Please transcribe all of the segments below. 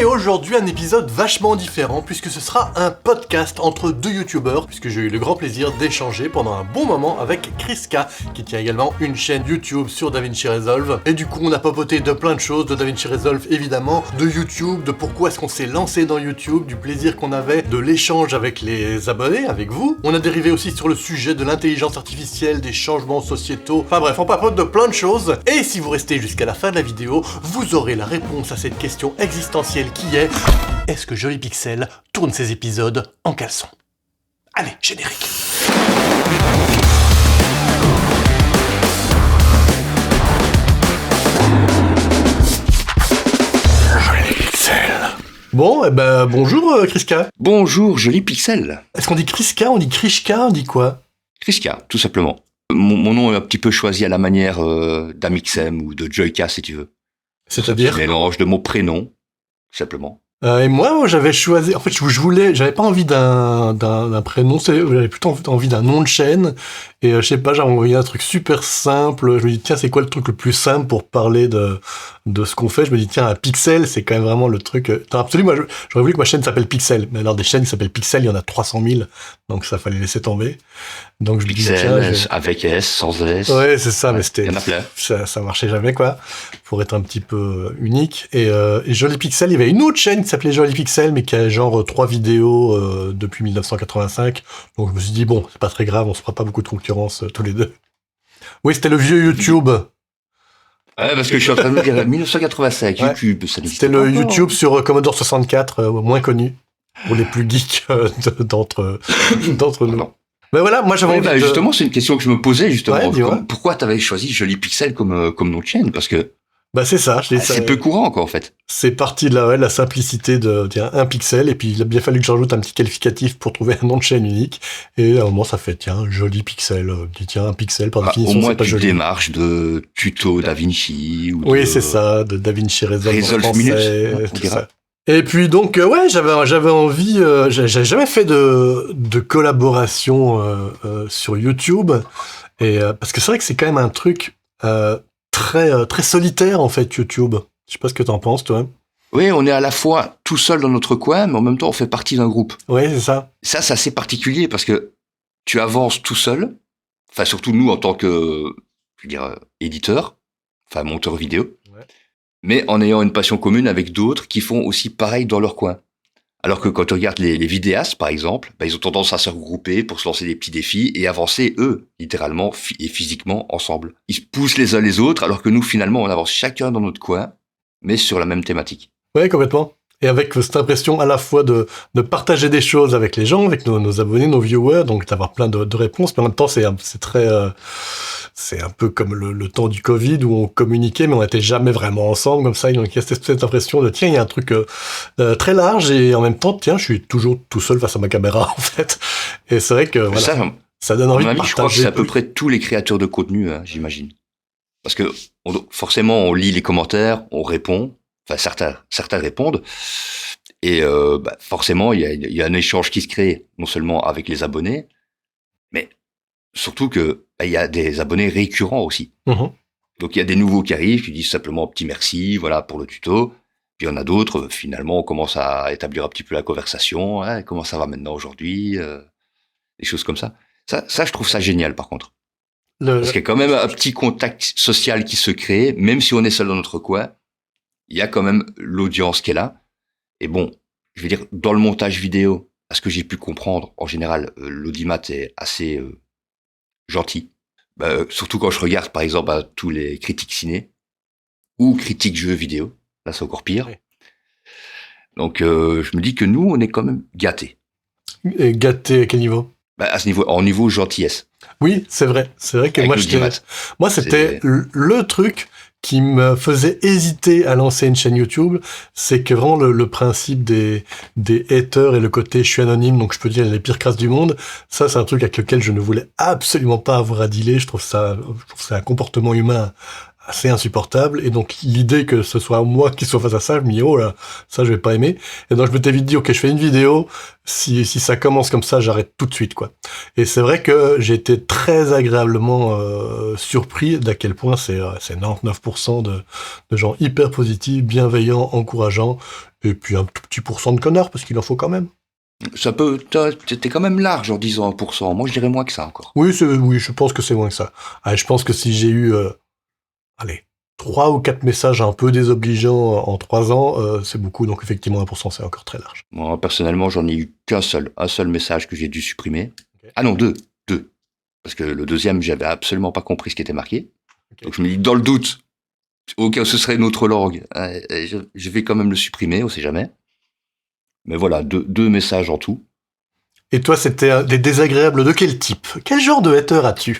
aujourd'hui un épisode vachement différent puisque ce sera un podcast entre deux youtubeurs puisque j'ai eu le grand plaisir d'échanger pendant un bon moment avec Kriska qui tient également une chaîne YouTube sur DaVinci Resolve et du coup on a papoté de plein de choses, de DaVinci Resolve évidemment, de YouTube, de pourquoi est-ce qu'on s'est lancé dans YouTube, du plaisir qu'on avait, de l'échange avec les abonnés, avec vous. On a dérivé aussi sur le sujet de l'intelligence artificielle, des changements sociétaux, enfin bref on papote de plein de choses et si vous restez jusqu'à la fin de la vidéo, vous aurez la réponse à cette question existentielle qui est: est-ce que Joli Pixel tourne ses épisodes en caleçon? Allez, générique. Joli Pixel. Bon, eh ben bonjour Kriska. Bonjour Joli Pixel. Est-ce qu'on dit Kriska, on dit Krishka, on dit quoi? Kriska, tout simplement. Mon nom est un petit peu choisi à la manière d'Amixem ou de Joyka si tu veux. C'est-à-dire? Mélange de mon prénom, simplement. Et moi, j'avais choisi. En fait, j'avais pas envie d'un prénom, j'avais plutôt envie d'un nom de chaîne. Et je sais pas, j'avais envoyé un truc super simple. Je me dis, tiens, c'est quoi le truc le plus simple pour parler de ce qu'on fait? Je me dis, tiens, un pixel, c'est quand même vraiment le truc. Dans l'absolu, moi, j'aurais voulu que ma chaîne s'appelle Pixel. Mais alors, des chaînes qui s'appellent Pixel, il y en a 300 000. Donc, ça fallait laisser tomber. Donc, je me disais, Pixel, avec S, sans S. Ouais, c'est ça, mais Il y en a plein. ça marchait jamais, quoi. Pour être un petit peu unique. Et Joli Pixel, il y avait une autre chaîne qui s'appelait Joli Pixel, mais qui a genre 3 vidéos depuis 1985. Donc, je me suis dit, bon, c'est pas très grave, on se fera pas beaucoup de concurrence tous les deux. Oui, c'était le vieux YouTube. Ouais, parce que je suis en train de me dire 1985, ouais. YouTube, ça n'existe pas. C'était le encore. YouTube sur Commodore 64, moins connu, pour les plus geeks d'entre nous. Non. Mais voilà, moi j'avais envie de... Justement, c'est une question que je me posais, justement. Ouais, pourquoi t'avais choisi Joli Pixel comme nom de chaîne? Parce que c'est ça. c'est peu courant, quoi, en fait. C'est parti de la simplicité de tiens, un pixel, et puis il a bien fallu que j'ajoute un petit qualificatif pour trouver un nom de chaîne unique. Et à un moment, ça fait, tiens, Joli Pixel. Tiens, un pixel, par définition, au moins, c'est pas tu joli. Démarches de tuto DaVinci. Oui, c'est ça, de DaVinci Resolve en français, Minute, tout ça. Et puis donc, j'avais envie, j'ai jamais fait de collaboration sur YouTube, et parce que c'est vrai que c'est quand même un truc très solitaire en fait, YouTube. Je sais pas ce que t'en penses, toi. Oui, on est à la fois tout seul dans notre coin, mais en même temps, on fait partie d'un groupe. Oui, c'est ça. Ça, c'est assez particulier parce que tu avances tout seul, enfin surtout nous en tant que, je veux dire, éditeur, enfin monteur vidéo, ouais. Mais en ayant une passion commune avec d'autres qui font aussi pareil dans leur coin. Alors que quand tu regardes les vidéastes, par exemple, ils ont tendance à se regrouper pour se lancer des petits défis et avancer, eux, littéralement et physiquement, ensemble. Ils se poussent les uns les autres, alors que nous, finalement, on avance chacun dans notre coin, mais sur la même thématique. Oui, complètement. Et avec cette impression à la fois de partager des choses avec les gens, avec nos abonnés, nos viewers, donc d'avoir plein de réponses, mais en même temps, c'est très... c'est un peu comme le temps du Covid où on communiquait, mais on n'était jamais vraiment ensemble, comme ça. Donc il y a cette impression de, tiens, il y a un truc très large, et en même temps, tiens, je suis toujours tout seul face à ma caméra, en fait. Et c'est vrai que voilà, ça donne envie de partager. Je crois que c'est à peu près tous les créateurs de contenu, j'imagine. Parce que forcément, on lit les commentaires, on répond, enfin certains répondent, et forcément, il y a un échange qui se crée, non seulement avec les abonnés, mais surtout que il y a des abonnés récurrents aussi. Mmh. Donc il y a des nouveaux qui arrivent, qui disent simplement petit merci, voilà pour le tuto. Puis il y en a d'autres, finalement, on commence à établir un petit peu la conversation. Hein, comment ça va maintenant aujourd'hui, des choses comme ça. Ça, je trouve ça génial, par contre. Parce qu'il y a quand même un petit contact social qui se crée, même si on est seul dans notre coin. Il y a quand même l'audience qui est là. Et bon, je veux dire, dans le montage vidéo, à ce que j'ai pu comprendre, en général, l'audimat est assez gentil. Surtout quand je regarde, par exemple, tous les critiques ciné ou critiques jeux vidéo. Là, c'est encore pire. Oui. Donc, je me dis que nous, on est quand même gâtés. Et gâtés à quel niveau? À ce niveau, en niveau gentillesse. Oui, c'est vrai. C'est vrai que moi, c'était le truc qui me faisait hésiter à lancer une chaîne YouTube, c'est que vraiment le principe des haters et le côté je suis anonyme, donc je peux dire les pires crasses du monde, ça c'est un truc avec lequel je ne voulais absolument pas avoir à dealer. Je trouve ça un comportement humain assez insupportable. Et donc, l'idée que ce soit moi qui soit face à ça, je me dis, oh là, ça, je vais pas aimer. Et donc, je m'étais vite dit, ok, je fais une vidéo. Si ça commence comme ça, j'arrête tout de suite, quoi. Et c'est vrai que j'ai été très agréablement surpris d'à quel point c'est 99% de gens hyper positifs, bienveillants, encourageants. Et puis un tout petit pourcent de connards, parce qu'il en faut quand même. T'es quand même large en disant 1%. Moi, je dirais moins que ça encore. Oui, je pense que c'est moins que ça. Ah, je pense que si j'ai eu, allez, 3 ou 4 messages un peu désobligeants en 3 ans, c'est beaucoup. Donc effectivement, 1%, c'est encore très large. Moi, personnellement, j'en ai eu un seul message que j'ai dû supprimer. Okay. Ah non, deux. Parce que le deuxième, j'avais absolument pas compris ce qui était marqué. Okay. Donc je me dis, dans le doute, au cas où ce serait une autre langue, je vais quand même le supprimer, on sait jamais. Mais voilà, deux messages en tout. Et toi, c'était des désagréables de quel type? Quel genre de hater as-tu?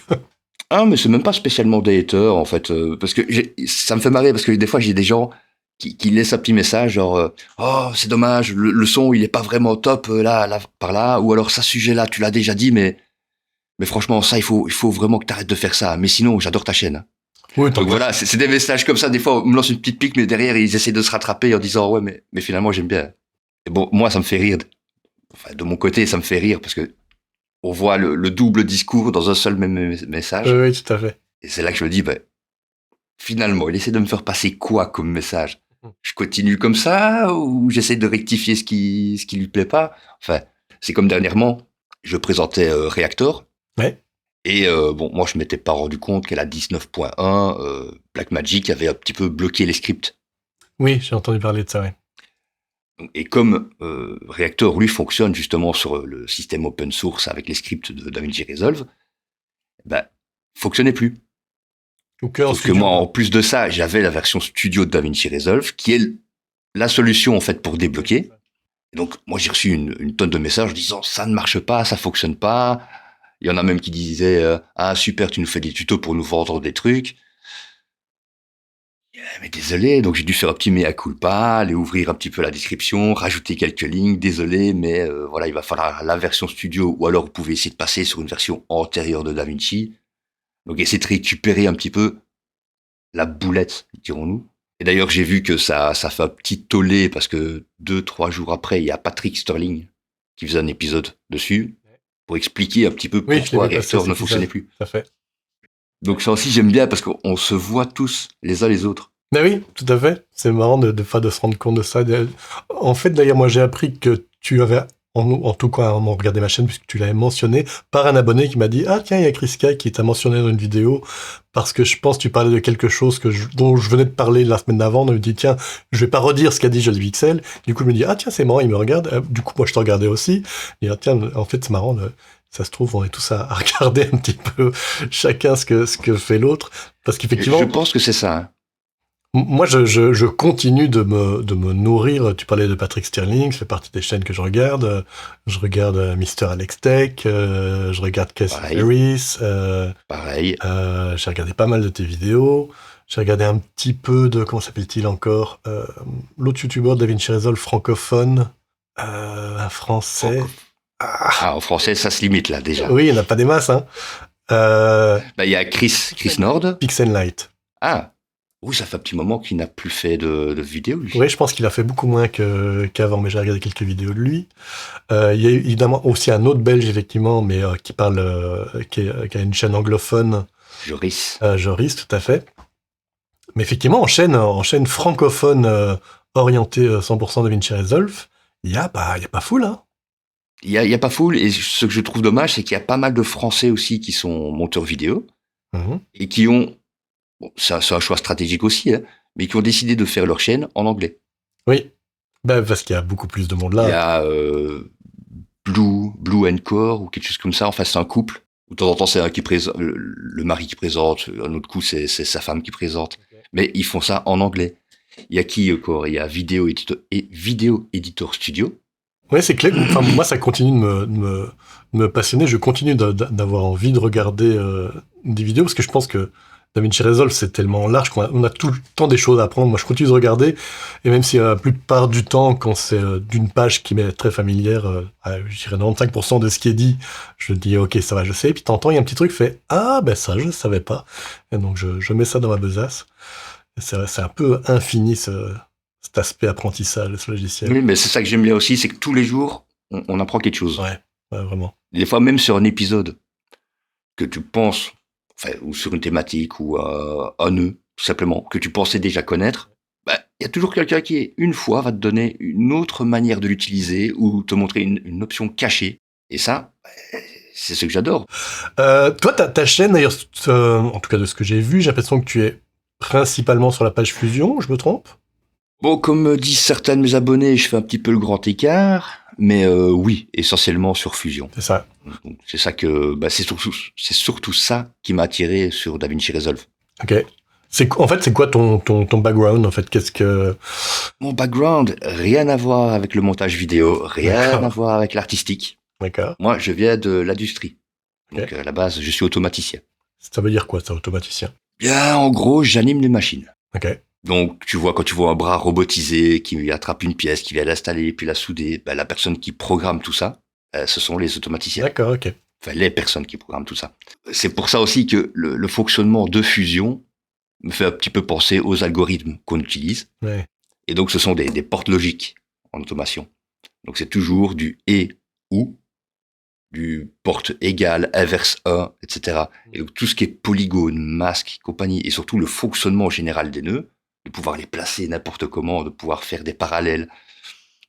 Ah, mais c'est même pas spécialement des haters, en fait, parce que ça me fait marrer, parce que des fois, j'ai des gens qui laissent un petit message, genre, oh, c'est dommage, le son, il est pas vraiment top, là, par là, ou alors, ça, sujet-là, tu l'as déjà dit, mais franchement, ça, il faut vraiment que t'arrêtes de faire ça, mais sinon, j'adore ta chaîne. Oui, donc voilà, c'est des messages comme ça, des fois, on me lance une petite pique, mais derrière, ils essaient de se rattraper en disant, ouais, mais finalement, j'aime bien. Et bon, moi, ça me fait rire. Enfin, de mon côté, ça me fait rire, parce que on voit le double discours dans un seul même message. Oui, tout à fait. Et c'est là que je me dis, finalement, il essaie de me faire passer quoi comme message? Je continue comme ça, ou j'essaie de rectifier ce qui lui plaît pas? Enfin, c'est comme dernièrement, je présentais Reactor. Ouais. Et bon, moi, je m'étais pas rendu compte qu'à la 19.1, Blackmagic avait un petit peu bloqué les scripts. Oui, j'ai entendu parler de ça, ouais. Et comme Reactor, lui, fonctionne justement sur le système open source avec les scripts de DaVinci Resolve, fonctionnait plus. Sauf que moi, en plus de ça, j'avais la version studio de DaVinci Resolve, qui est la solution en fait pour débloquer. Et donc, moi, j'ai reçu une tonne de messages disant ça ne marche pas, ça fonctionne pas. Il y en a même qui disaient ah super, tu nous fais des tutos pour nous vendre des trucs. Mais désolé, donc j'ai dû faire un petit mea culpa, aller ouvrir un petit peu la description, rajouter quelques lignes. Désolé, mais voilà, il va falloir la version studio, ou alors vous pouvez essayer de passer sur une version antérieure de DaVinci. Donc essayer de récupérer un petit peu la boulette, dirons-nous. Et d'ailleurs, j'ai vu que ça fait un petit tollé parce que 2-3 jours après, il y a Patrick Sterling qui faisait un épisode dessus pour expliquer un petit peu pourquoi Reactor ne fonctionnait plus. Tout à fait. Donc ça aussi, j'aime bien parce qu'on se voit tous les uns les autres. Ben oui, tout à fait. C'est marrant de se rendre compte de ça. En fait, d'ailleurs, moi, j'ai appris que tu avais, en tout cas, en regardant ma chaîne, puisque tu l'avais mentionné, par un abonné qui m'a dit « Ah tiens, il y a Kriska qui t'a mentionné dans une vidéo, parce que je pense que tu parlais de quelque chose dont je venais de parler la semaine d'avant. » On me dit « Tiens, je vais pas redire ce qu'a dit Jolly Pixel. » Du coup, je me dis « Ah tiens, c'est marrant, il me regarde. » Du coup, moi, je te regardais aussi. Et ah, tiens, en fait, c'est marrant, ça se trouve, on est tous à regarder un petit peu chacun ce que fait l'autre. Parce qu'effectivement... Je pense que c'est ça, hein. Moi, je continue de me nourrir. Tu parlais de Patrick Sterling, ça fait partie des chaînes que je regarde. Je regarde Mr. Alex Tech, je regarde Casey Harris. Pareil. J'ai regardé pas mal de tes vidéos. J'ai regardé un petit peu de, comment s'appelle-t-il encore, l'autre youtubeur DaVinci Resolve francophone, un français. En français, ça se limite là déjà. Oui, il n'y en a pas des masses, hein. Il y a Chris Nord. Pixelnight. Ah. Oui, ça fait un petit moment qu'il n'a plus fait de vidéos, lui. Oui, je pense qu'il a fait beaucoup moins qu'avant, mais j'ai regardé quelques vidéos de lui. Il y a évidemment aussi un autre Belge, effectivement, mais qui parle, qui a une chaîne anglophone. Joris. Joris, tout à fait. Mais effectivement, en chaîne francophone orientée 100% DaVinci Resolve, il y a pas full, hein. Il y a pas full, et ce que je trouve dommage, c'est qu'il y a pas mal de Français aussi qui sont monteurs vidéo, et qui ont, bon, c'est un choix stratégique aussi, hein, mais qui ont décidé de faire leur chaîne en anglais. Oui, parce qu'il y a beaucoup plus de monde là. Il y a Blue and Core, ou quelque chose comme ça. Enfin, c'est un couple. De temps en temps, c'est un qui présente, le mari qui présente. Un autre coup, c'est sa femme qui présente. Okay. Mais ils font ça en anglais. Il y a qui encore? Il y a Video Editor Studio. Ouais, c'est clair. Enfin, moi, ça continue de me passionner. Je continue d'avoir envie de regarder des vidéos parce que je pense que DaVinci Resolve, c'est tellement large qu'on a tout le temps des choses à apprendre. Moi, je continue de regarder, et même si la plupart du temps, quand c'est d'une page qui m'est très familière, je dirais 95% de ce qui est dit, je dis ok, ça va, je sais. Et puis t'entends, il y a un petit truc qui fait ah ben ça, je savais pas. Et donc je mets ça dans ma besace. Et c'est un peu infini cet aspect apprentissage de ce logiciel. Oui, mais c'est ça que j'aime bien aussi, c'est que tous les jours, on apprend quelque chose. Ouais, vraiment. Des fois, même sur un épisode que tu penses, ou sur une thématique ou un nœud, tout simplement, que tu pensais déjà connaître, il y a toujours quelqu'un qui, une fois, va te donner une autre manière de l'utiliser ou te montrer une option cachée. Et ça, c'est ce que j'adore. Toi, ta chaîne, d'ailleurs, en tout cas de ce que j'ai vu, j'ai l'impression que tu es principalement sur la page Fusion, je me trompe? Bon, comme disent certains de mes abonnés, je fais un petit peu le grand écart, mais oui, essentiellement sur Fusion. C'est ça. Donc, c'est ça que, c'est surtout ça qui m'a attiré sur DaVinci Resolve. Ok. En fait, c'est quoi ton background, en fait? Mon background, rien à voir avec le montage vidéo, rien à voir avec l'artistique. D'accord. Moi, je viens de l'industrie. Donc, Ok. à la base, je suis automaticien. Ça veut dire quoi, ça, automaticien? Bien, en gros, j'anime les machines. Ok. Donc, quand tu vois un bras robotisé qui attrape une pièce, qui vient l'installer, puis la souder, la personne qui programme tout ça, ce sont les automaticiens. D'accord, ok. Enfin, les personnes qui programment tout ça. C'est pour ça aussi que le fonctionnement de Fusion me fait un petit peu penser aux algorithmes qu'on utilise. Ouais. Et donc, ce sont des portes logiques en automation. Donc, c'est toujours du et ou, du porte égale, inverse 1, etc. Et donc, tout ce qui est polygone, masque, compagnie, et surtout le fonctionnement général des nœuds, de pouvoir les placer n'importe comment, de pouvoir faire des parallèles,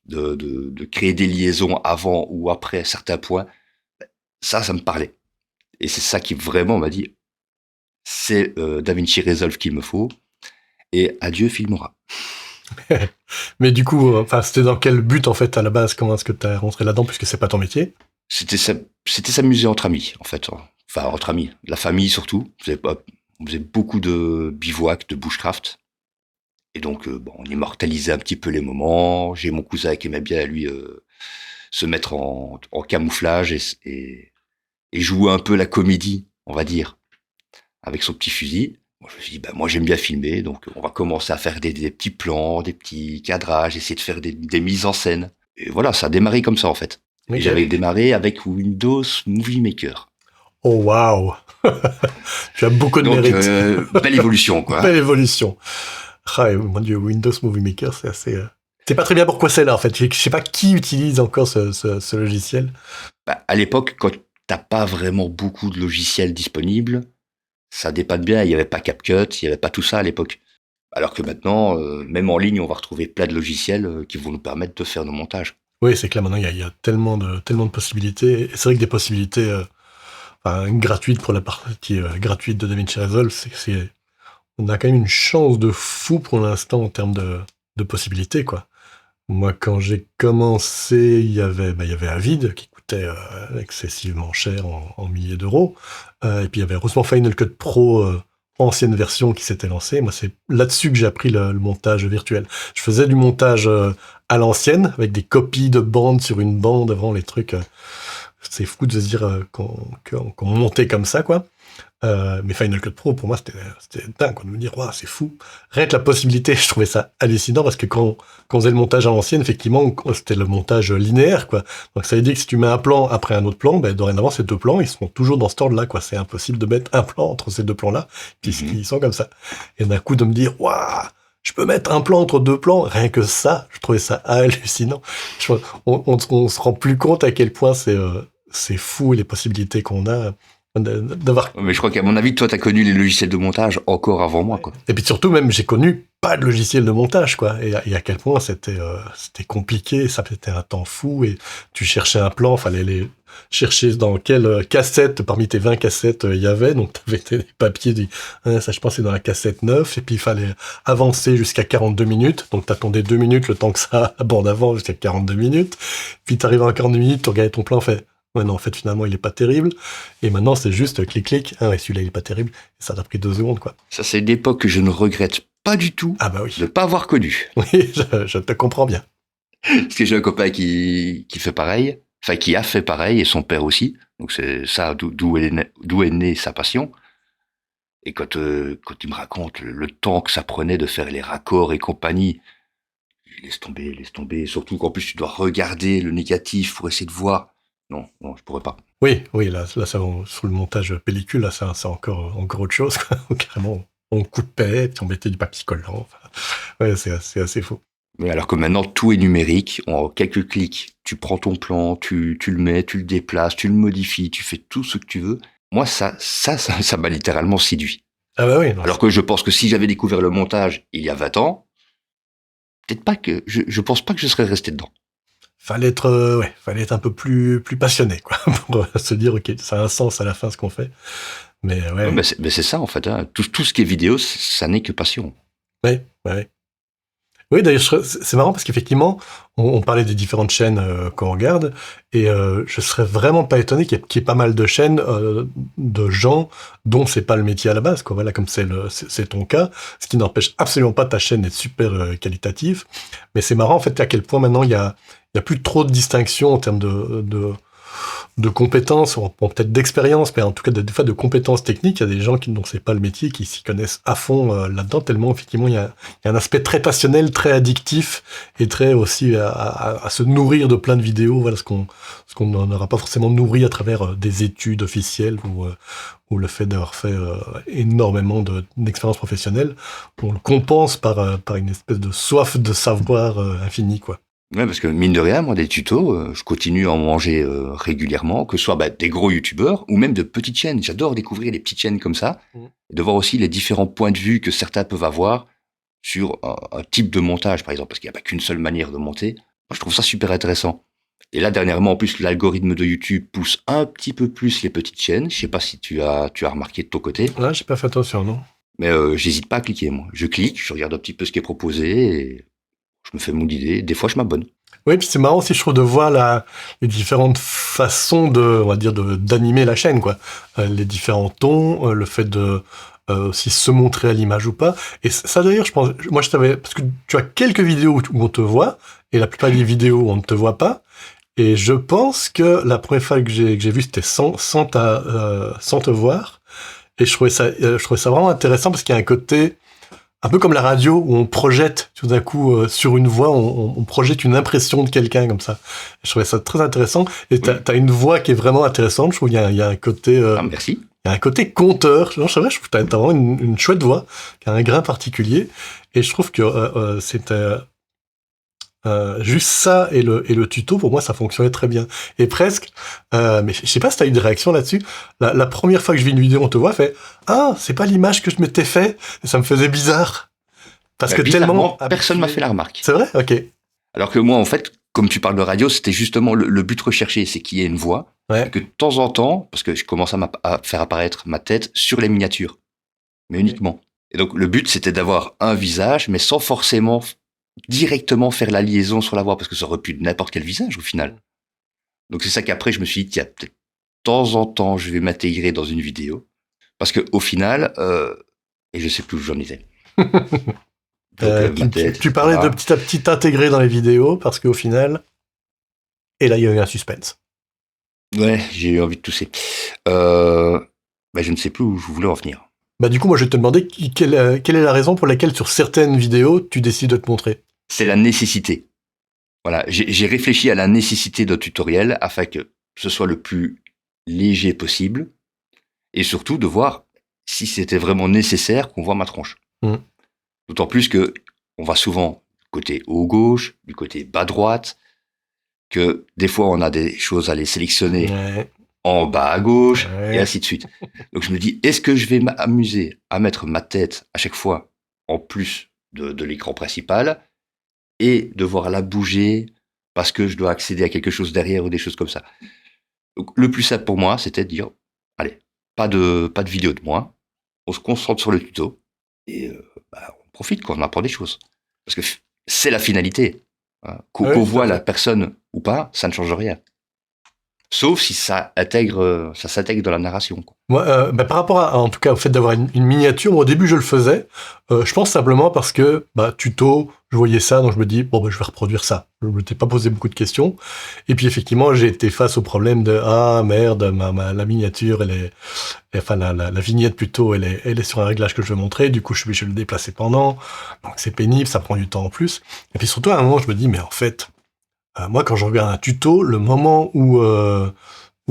de créer des liaisons avant ou après certains points, ça me parlait. Et c'est ça qui vraiment m'a dit, c'est DaVinci Resolve qu'il me faut, et adieu Filmora. Mais du coup, c'était dans quel but, en fait, à la base? Comment est-ce que t'as rentré là-dedans, puisque c'est pas ton métier? C'était s'amuser entre amis, en fait. Enfin, entre amis. La famille, surtout. On faisait beaucoup de bivouac, de bushcraft. Et donc, on immortalisait un petit peu les moments. J'ai mon cousin qui aimait bien, lui, se mettre en camouflage et jouer un peu la comédie, on va dire, avec son petit fusil. Moi, je me suis dit, moi, j'aime bien filmer, donc on va commencer à faire des petits plans, des petits cadrages, essayer de faire des mises en scène. Et voilà, ça a démarré comme ça, en fait. Okay. Et j'avais démarré avec Windows Movie Maker. Oh, waouh. Tu as beaucoup de mérite. Belle évolution, quoi. Belle évolution. Ah, mon Dieu, Windows Movie Maker, c'est assez... C'est pas très bien pourquoi c'est là, en fait. Je sais pas qui utilise encore ce logiciel. À l'époque, quand t'as pas vraiment beaucoup de logiciels disponibles, ça dépanne bien. Il y avait pas CapCut, il y avait pas tout ça à l'époque. Alors que maintenant, même en ligne, on va retrouver plein de logiciels qui vont nous permettre de faire nos montages. Oui, c'est que là, maintenant, il y a tellement de possibilités. Et c'est vrai que des possibilités gratuites pour la partie gratuite de DaVinci Resolve, on a quand même une chance de fou pour l'instant en termes de possibilités, quoi. Moi, quand j'ai commencé, il y avait Avid qui coûtait excessivement cher en milliers d'euros. Et puis il y avait heureusement Final Cut Pro ancienne version qui s'était lancée. Moi, c'est là-dessus que j'ai appris le montage virtuel. Je faisais du montage à l'ancienne, avec des copies de bandes sur une bande, avant les trucs. C'est fou de se dire qu'on montait comme ça, quoi. Mais Final Cut Pro, pour moi, c'était dingue, quoi, de me dire, waouh, c'est fou. Rien que la possibilité, je trouvais ça hallucinant, parce que quand on faisait le montage à l'ancienne, effectivement, c'était le montage linéaire, quoi. Donc ça veut dire que si tu mets un plan après un autre plan, dorénavant, ces deux plans, ils sont toujours dans ce ordre-là, quoi. C'est impossible de mettre un plan entre ces deux plans-là, qui sont comme ça. Et d'un coup, de me dire, waouh, je peux mettre un plan entre deux plans, rien que ça, je trouvais ça hallucinant. On se rend plus compte à quel point c'est fou les possibilités qu'on a d'avoir. Mais je crois qu'à mon avis, toi, t'as connu les logiciels de montage encore avant moi, quoi. Et puis surtout, même, j'ai connu pas de logiciel de montage, quoi. Et à quel point c'était compliqué, ça c'était un temps fou, et tu cherchais un plan, fallait les chercher dans quelle cassette, parmi tes 20 cassettes, il y avait, donc t'avais des papiers, ça je pense c'est dans la cassette 9, et puis il fallait avancer jusqu'à 42 minutes, donc t'attendais 2 minutes, le temps que ça aborde avant, jusqu'à 42 minutes, puis t'arrives à 42 minutes, tu regardais ton plan, fait... Ouais, non, en fait, finalement, il est pas terrible. Et maintenant, c'est juste clic-clic. Ah ouais, celui-là, il est pas terrible. Et ça t'a pris 2 secondes, quoi. Ça, c'est une époque que je ne regrette pas du tout de ne pas avoir connu. Oui, je te comprends bien. Parce que j'ai un copain qui fait pareil, enfin, qui a fait pareil, et son père aussi. Donc, c'est ça d'où est née sa passion. Et quand il me raconte le temps que ça prenait de faire les raccords et compagnie, laisse tomber. Surtout qu'en plus, tu dois regarder le négatif pour essayer de voir. Non, je pourrais pas. Oui, là ça, sur le montage pellicule, là, c'est encore autre chose, quoi. Carrément, on coupait, puis on mettait du papier collant. Enfin, ouais, c'est assez fou. Mais alors que maintenant, tout est numérique. En quelques clics, tu prends ton plan, tu le mets, tu le déplaces, tu le modifies, tu fais tout ce que tu veux. Moi, ça m'a littéralement séduit. Ah bah oui. Non, alors que je pense que si j'avais découvert le montage il y a 20 ans, peut-être pas que... Je pense pas que je serais resté dedans. Fallait être un peu plus passionné, quoi, pour se dire, ok, ça a un sens à la fin ce qu'on fait. Mais ouais. Mais c'est ça, en fait. Hein. Tout ce qui est vidéo, ça n'est que passion. Ouais. Oui, d'ailleurs, c'est marrant parce qu'effectivement, on parlait des différentes chaînes qu'on regarde, et je serais vraiment pas étonné qu'il y ait pas mal de chaînes de gens dont c'est pas le métier à la base, quoi. Voilà, comme c'est ton cas, ce qui n'empêche absolument pas ta chaîne d'être super qualitative. Mais c'est marrant en fait à quel point maintenant il y a plus trop de distinction en termes de compétences, ou peut-être d'expérience, mais en tout cas des fois de compétences techniques. Il y a des gens dont c'est pas le métier, qui s'y connaissent à fond là-dedans, tellement effectivement il y a un aspect très passionnel, très addictif, et très aussi à se nourrir de plein de vidéos, voilà, ce qu'on n'aura pas forcément nourri à travers des études officielles ou le fait d'avoir fait énormément d'expérience professionnelle. On le compense par une espèce de soif de savoir infini, quoi. Ouais, parce que mine de rien, moi, des tutos, je continue à en manger régulièrement, que ce soit des gros youtubeurs ou même de petites chaînes. J'adore découvrir les petites chaînes comme ça, et de voir aussi les différents points de vue que certains peuvent avoir sur un type de montage, par exemple, parce qu'il n'y a pas qu'une seule manière de monter. Moi, je trouve ça super intéressant. Et là, dernièrement, en plus, l'algorithme de YouTube pousse un petit peu plus les petites chaînes. Je sais pas si tu as remarqué de ton côté. Là, j'ai pas fait attention, non. Mais j'hésite pas à cliquer, moi. Je clique, je regarde un petit peu ce qui est proposé, et je me fais mon idée. Des fois, je m'abonne. Oui, puis c'est marrant aussi, je trouve, de voir les différentes façons on va dire, d'animer la chaîne, quoi. Les différents tons, le fait de aussi se montrer à l'image ou pas. Et ça, d'ailleurs, je pense, moi, je savais, parce que tu as quelques vidéos où on te voit, et la plupart des vidéos où on ne te voit pas. Et je pense que la première fois que j'ai vu, c'était sans te voir. Et je trouvais ça vraiment intéressant parce qu'il y a un côté un peu comme la radio où on projette tout d'un coup sur une voix, on projette une impression de quelqu'un comme ça. Je trouvais ça très intéressant. Et t'as une voix qui est vraiment intéressante. Je trouve qu'il y a un côté. Merci. Il y a un côté conteur. Non, c'est vrai, je trouve que t'as vraiment une chouette voix qui a un grain particulier. Et je trouve que c'était juste ça et le tuto, pour moi, ça fonctionnait très bien. Et presque, mais je sais pas si t'as eu des réactions là-dessus. La première fois que je vis une vidéo, on te voit, fait ah, c'est pas l'image que je m'étais fait. Et ça me faisait bizarre parce que tellement personne m'a fait la remarque. C'est vrai, ok. Alors que moi, en fait, comme tu parles de radio, c'était justement le but recherché, c'est qu'il y ait une voix, et que de temps en temps, parce que je commence à faire apparaître ma tête sur les miniatures, mais uniquement. Et donc le but, c'était d'avoir un visage, mais sans forcément directement faire la liaison sur la voix, parce que ça aurait pu être n'importe quel visage au final. Donc c'est ça qu'après je me suis dit, tiens, peut-être de temps en temps je vais m'intégrer dans une vidéo, parce que au final, et je sais plus où j'en étais. Donc, tu parlais de petit à petit t'intégrer dans les vidéos, parce qu'au final, et là il y a eu un suspense. Ouais, j'ai eu envie de tousser. Je ne sais plus où je voulais en venir. Du coup, moi je vais te demander quelle est la raison pour laquelle sur certaines vidéos tu décides de te montrer. C'est la nécessité. Voilà, j'ai réfléchi à la nécessité d'un tutoriel afin que ce soit le plus léger possible et surtout de voir si c'était vraiment nécessaire qu'on voit ma tronche. D'autant plus que on va souvent du côté haut gauche, du côté bas droite, que des fois on a des choses à les sélectionner en bas à gauche et ainsi de suite. Donc je me dis, est-ce que je vais m'amuser à mettre ma tête à chaque fois en plus de l'écran principal et devoir la bouger parce que je dois accéder à quelque chose derrière ou des choses comme ça. Donc, le plus simple pour moi, c'était de dire, allez, pas de vidéo de moi, on se concentre sur le tuto et on profite quand on apprend des choses. Parce que c'est la finalité. Hein. Qu'on voit la personne ou pas, ça ne change rien. Sauf si ça s'intègre dans la narration, quoi. Moi, par rapport en tout cas au fait d'avoir une miniature, moi, au début je le faisais. Je pense simplement parce que tuto, je voyais ça, donc je me dis je vais reproduire ça. Je ne m'étais pas posé beaucoup de questions. Et puis effectivement, j'ai été face au problème de merde, la miniature, la vignette plutôt, elle est sur un réglage que je veux montrer. Du coup, je suis obligé de le déplacer pendant. Donc c'est pénible, ça prend du temps en plus. Et puis surtout à un moment, je me dis mais en fait, moi quand je regarde un tuto, le moment où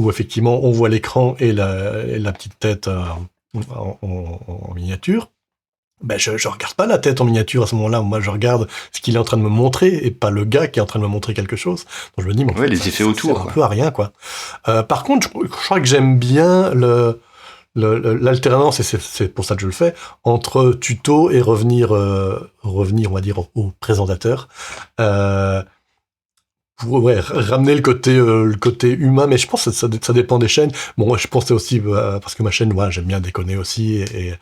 effectivement on voit l'écran et la petite tête en miniature, je regarde pas la tête en miniature à ce moment-là. Moi, je regarde ce qu'il est en train de me montrer et pas le gars qui est en train de me montrer quelque chose. Donc je me dis, mais en fait, Les effets autour, sert un peu à rien, quoi. Par contre, je crois que j'aime bien l'alternance, et c'est pour ça que je le fais, entre tuto et revenir, on va dire, au présentateur. Pour ramener le côté humain, mais je pense que ça dépend des chaînes. Bon, moi, je pensais aussi, parce que ma chaîne, j'aime bien déconner aussi, et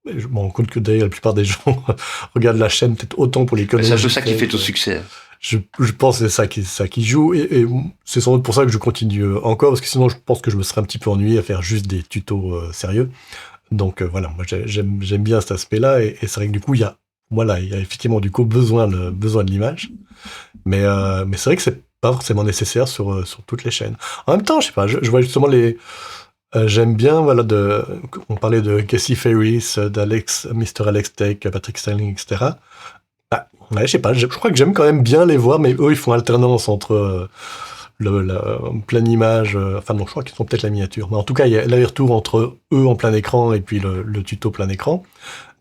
je me rends compte que d'ailleurs, la plupart des gens regardent la chaîne peut-être autant pour les conneries. C'est un peu ça qui fait ton succès. Je pense que c'est ça qui joue, et c'est sans doute pour ça que je continue encore, parce que sinon, je pense que je me serais un petit peu ennuyé à faire juste des tutos sérieux. Donc voilà, moi, j'aime bien cet aspect-là, et c'est vrai que du coup, il y a effectivement du coup besoin de l'image. Mais c'est vrai que c'est pas forcément nécessaire sur toutes les chaînes. En même temps, je sais pas, je vois justement j'aime bien, on parlait de Casey Ferris, Mr. Alex Tech, Patrick Sterling, etc. Je sais pas, je crois que j'aime quand même bien les voir, mais eux, ils font alternance entre la pleine image, enfin non, je crois qu'ils sont peut-être la miniature, mais en tout cas, il y a l'aller-retour entre eux en plein écran et puis le tuto plein écran.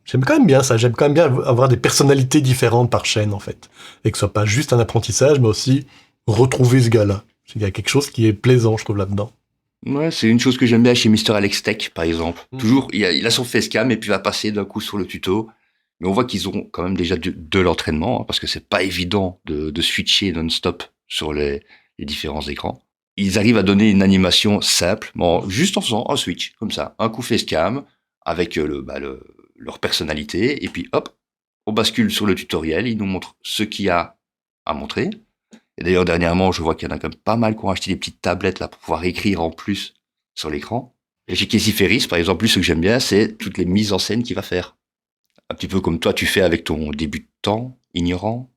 J'aime quand même bien ça, j'aime quand même bien avoir des personnalités différentes par chaîne, en fait. Et que ce soit pas juste un apprentissage, mais aussi retrouver ce gars-là. Il y a quelque chose qui est plaisant, je trouve, là-dedans. Ouais, c'est une chose que j'aime bien chez Mr. Alex Tech, par exemple. Toujours, il a son facecam et puis il va passer d'un coup sur le tuto. Mais on voit qu'ils ont quand même déjà de l'entraînement, parce que c'est pas évident de switcher non-stop sur les différents écrans. Ils arrivent à donner une animation simple, juste en faisant un switch, comme ça. Un coup facecam, avec leur personnalité, et puis hop, on bascule sur le tutoriel, ils nous montrent ce qu'il y a à montrer. Et d'ailleurs, dernièrement, je vois qu'il y en a quand même pas mal qui ont acheté des petites tablettes là pour pouvoir écrire en plus sur l'écran. Et chez Casey Ferris, par exemple, lui, ce que j'aime bien, c'est toutes les mises en scène qu'il va faire. Un petit peu comme toi, tu fais avec ton débutant, ignorant.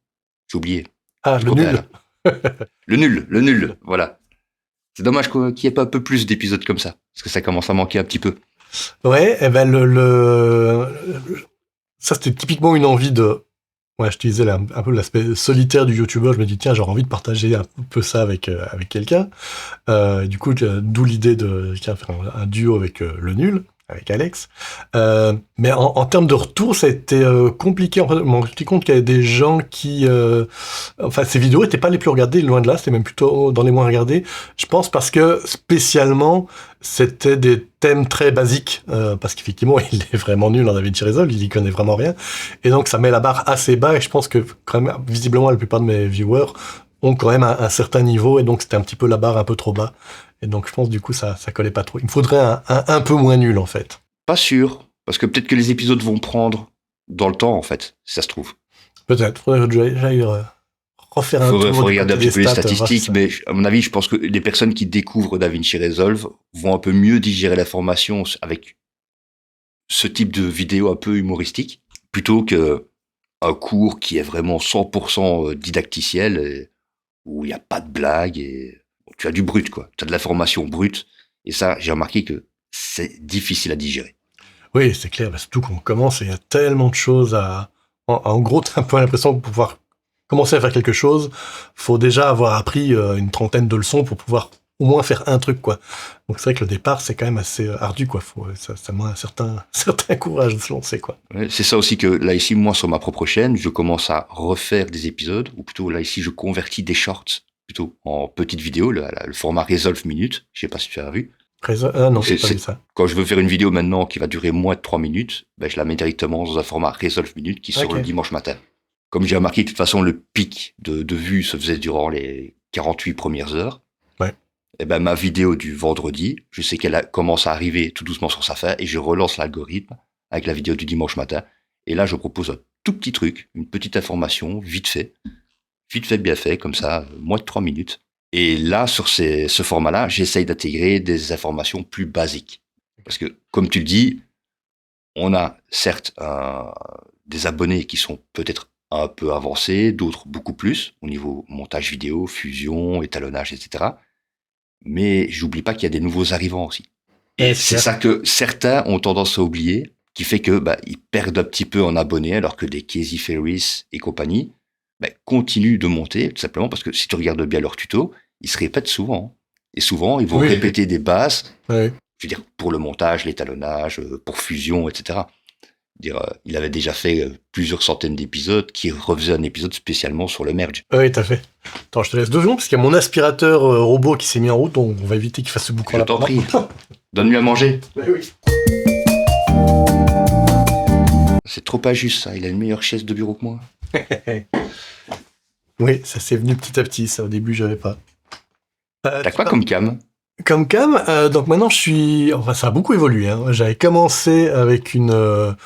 J'ai oublié. Le nul. Le nul, voilà. C'est dommage qu'il n'y ait pas un peu plus d'épisodes comme ça, parce que ça commence à manquer un petit peu. Ouais, et ça c'était typiquement une envie de... Ouais, je te disais un peu l'aspect solitaire du youtubeur, je me dis tiens, j'aurais envie de partager un peu ça avec quelqu'un. Du coup, d'où l'idée de faire un duo avec le nul, avec Alex. Mais en termes de retour, ça a été compliqué. En fait, je me suis compte qu'il y avait des gens qui... ces vidéos n'étaient pas les plus regardées, loin de là, c'était même plutôt dans les moins regardées. Je pense parce que, spécialement, c'était des thèmes très basiques, parce qu'effectivement, il est vraiment nul en David Resolve, il y connaît vraiment rien. Et donc, ça met la barre assez bas, et je pense que, quand même, visiblement, la plupart de mes viewers ont quand même un certain niveau, et donc c'était un petit peu la barre un peu trop bas. Et donc je pense du coup ça collait pas trop. Il me faudrait un peu moins nul en fait. Pas sûr, parce que peut-être que les épisodes vont prendre dans le temps en fait, si ça se trouve. Peut-être, faudrait que j'aille refaire un tour. Faut regarder un petit peu les statistiques, mais à mon avis, je pense que les personnes qui découvrent DaVinci Resolve vont un peu mieux digérer l'information avec ce type de vidéo un peu humoristique, plutôt que un cours qui est vraiment 100% didacticiel, où il n'y a pas de blague, et tu as du brut, quoi. Tu as de l'information brute, et ça, j'ai remarqué que c'est difficile à digérer. Oui, c'est clair, surtout qu'on commence et il y a tellement de choses en gros, t'as un peu l'impression de pouvoir commencer à faire quelque chose, faut déjà avoir appris une trentaine de leçons pour pouvoir au moins faire un truc, quoi. Donc c'est vrai que le départ, c'est quand même assez ardu, quoi. Ça demande un certain courage de se lancer, quoi. Ouais, c'est ça aussi que, là, ici, moi, sur ma propre chaîne, je commence à refaire des épisodes, ou plutôt, là, ici, je convertis des shorts, plutôt, en petites vidéos, le format Resolve Minute. Je sais pas si tu as vu. Non, j'ai pas vu ça. Quand je veux faire une vidéo maintenant qui va durer moins de 3 minutes, je la mets directement dans un format Resolve Minute qui sort le dimanche matin. Comme j'ai remarqué, de toute façon, le pic de vues se faisait durant les 48 premières heures. Ouais. Et ma vidéo du vendredi, je sais qu'elle commence à arriver tout doucement sur sa fin et je relance l'algorithme avec la vidéo du dimanche matin. Et là, je propose un tout petit truc, une petite information, vite fait, bien fait, comme ça, moins de 3 minutes. Et là, sur ce format-là, j'essaye d'intégrer des informations plus basiques. Parce que, comme tu le dis, on a certes des abonnés qui sont peut-être un peu avancés, d'autres beaucoup plus, au niveau montage vidéo, fusion, étalonnage, etc. Mais j'oublie pas qu'il y a des nouveaux arrivants aussi. Et c'est ça que certains ont tendance à oublier, qui fait que ils perdent un petit peu en abonnés, alors que des Casey Ferris et compagnie continuent de monter, tout simplement parce que si tu regardes bien leurs tutos, ils se répètent souvent. Et souvent, ils vont répéter des bases, je veux dire, pour le montage, l'étalonnage, pour fusion, etc. Il avait déjà fait plusieurs centaines d'épisodes qui refaisaient un épisode spécialement sur le merge. Oui, t'as fait. Attends, je te laisse 2 secondes parce qu'il y a mon aspirateur robot qui s'est mis en route, donc on va éviter qu'il fasse ce boucan là. Je t'en prie. Donne-lui à manger. Oui. C'est trop injuste, ça. Il a une meilleure chaise de bureau que moi. Oui, ça s'est venu petit à petit, ça. Au début, j'avais pas. T'as quoi comme cam? Comme cam, donc maintenant je suis... Enfin, ça a beaucoup évolué. Hein. J'avais commencé avec une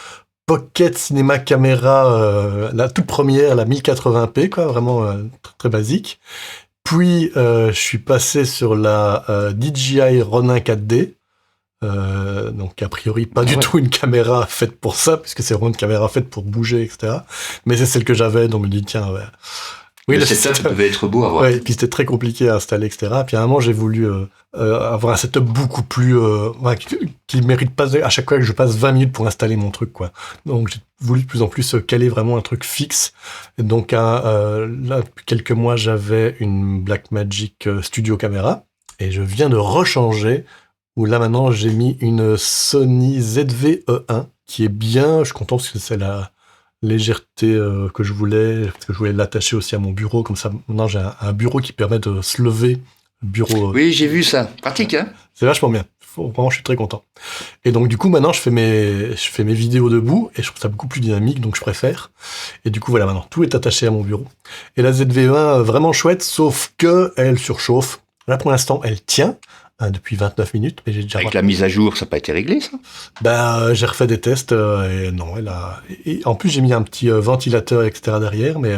Pocket Cinema Camera, la toute première, la 1080p, quoi, vraiment très, très basique. Puis je suis passé sur la DJI Ronin 4D. Donc a priori pas du tout une caméra faite pour ça, puisque c'est vraiment une caméra faite pour bouger, etc. Mais c'est celle que j'avais, donc je me dis tiens, oui, le setup devait être beau à voir. Ouais, et puis c'était très compliqué à installer, etc. Puis à un moment, j'ai voulu avoir un setup beaucoup plus... qui mérite pas à chaque fois que je passe 20 minutes pour installer mon truc, quoi. Donc j'ai voulu de plus en plus caler vraiment un truc fixe. Et donc là, depuis quelques mois, j'avais une Blackmagic Studio Camera. Et je viens de rechanger, où là maintenant, j'ai mis une Sony ZV-E1, qui est bien, je suis content parce que c'est la légèreté que je voulais, parce que je voulais l'attacher aussi à mon bureau, comme ça maintenant j'ai un bureau qui permet de se lever. Bureau. Oui, j'ai vu ça. Pratique, hein? C'est vachement bien. Vraiment, je suis très content. Et donc du coup maintenant je fais mes vidéos debout et je trouve ça beaucoup plus dynamique, donc je préfère. Et du coup voilà, maintenant tout est attaché à mon bureau. Et la ZV1 vraiment chouette, sauf que elle surchauffe. Là pour l'instant elle tient. Depuis 29 minutes, mais j'ai déjà... Avec la mise à jour, ça n'a pas été réglé, ça? J'ai refait des tests, et non, elle a... Et en plus, j'ai mis un petit ventilateur, etc. derrière, mais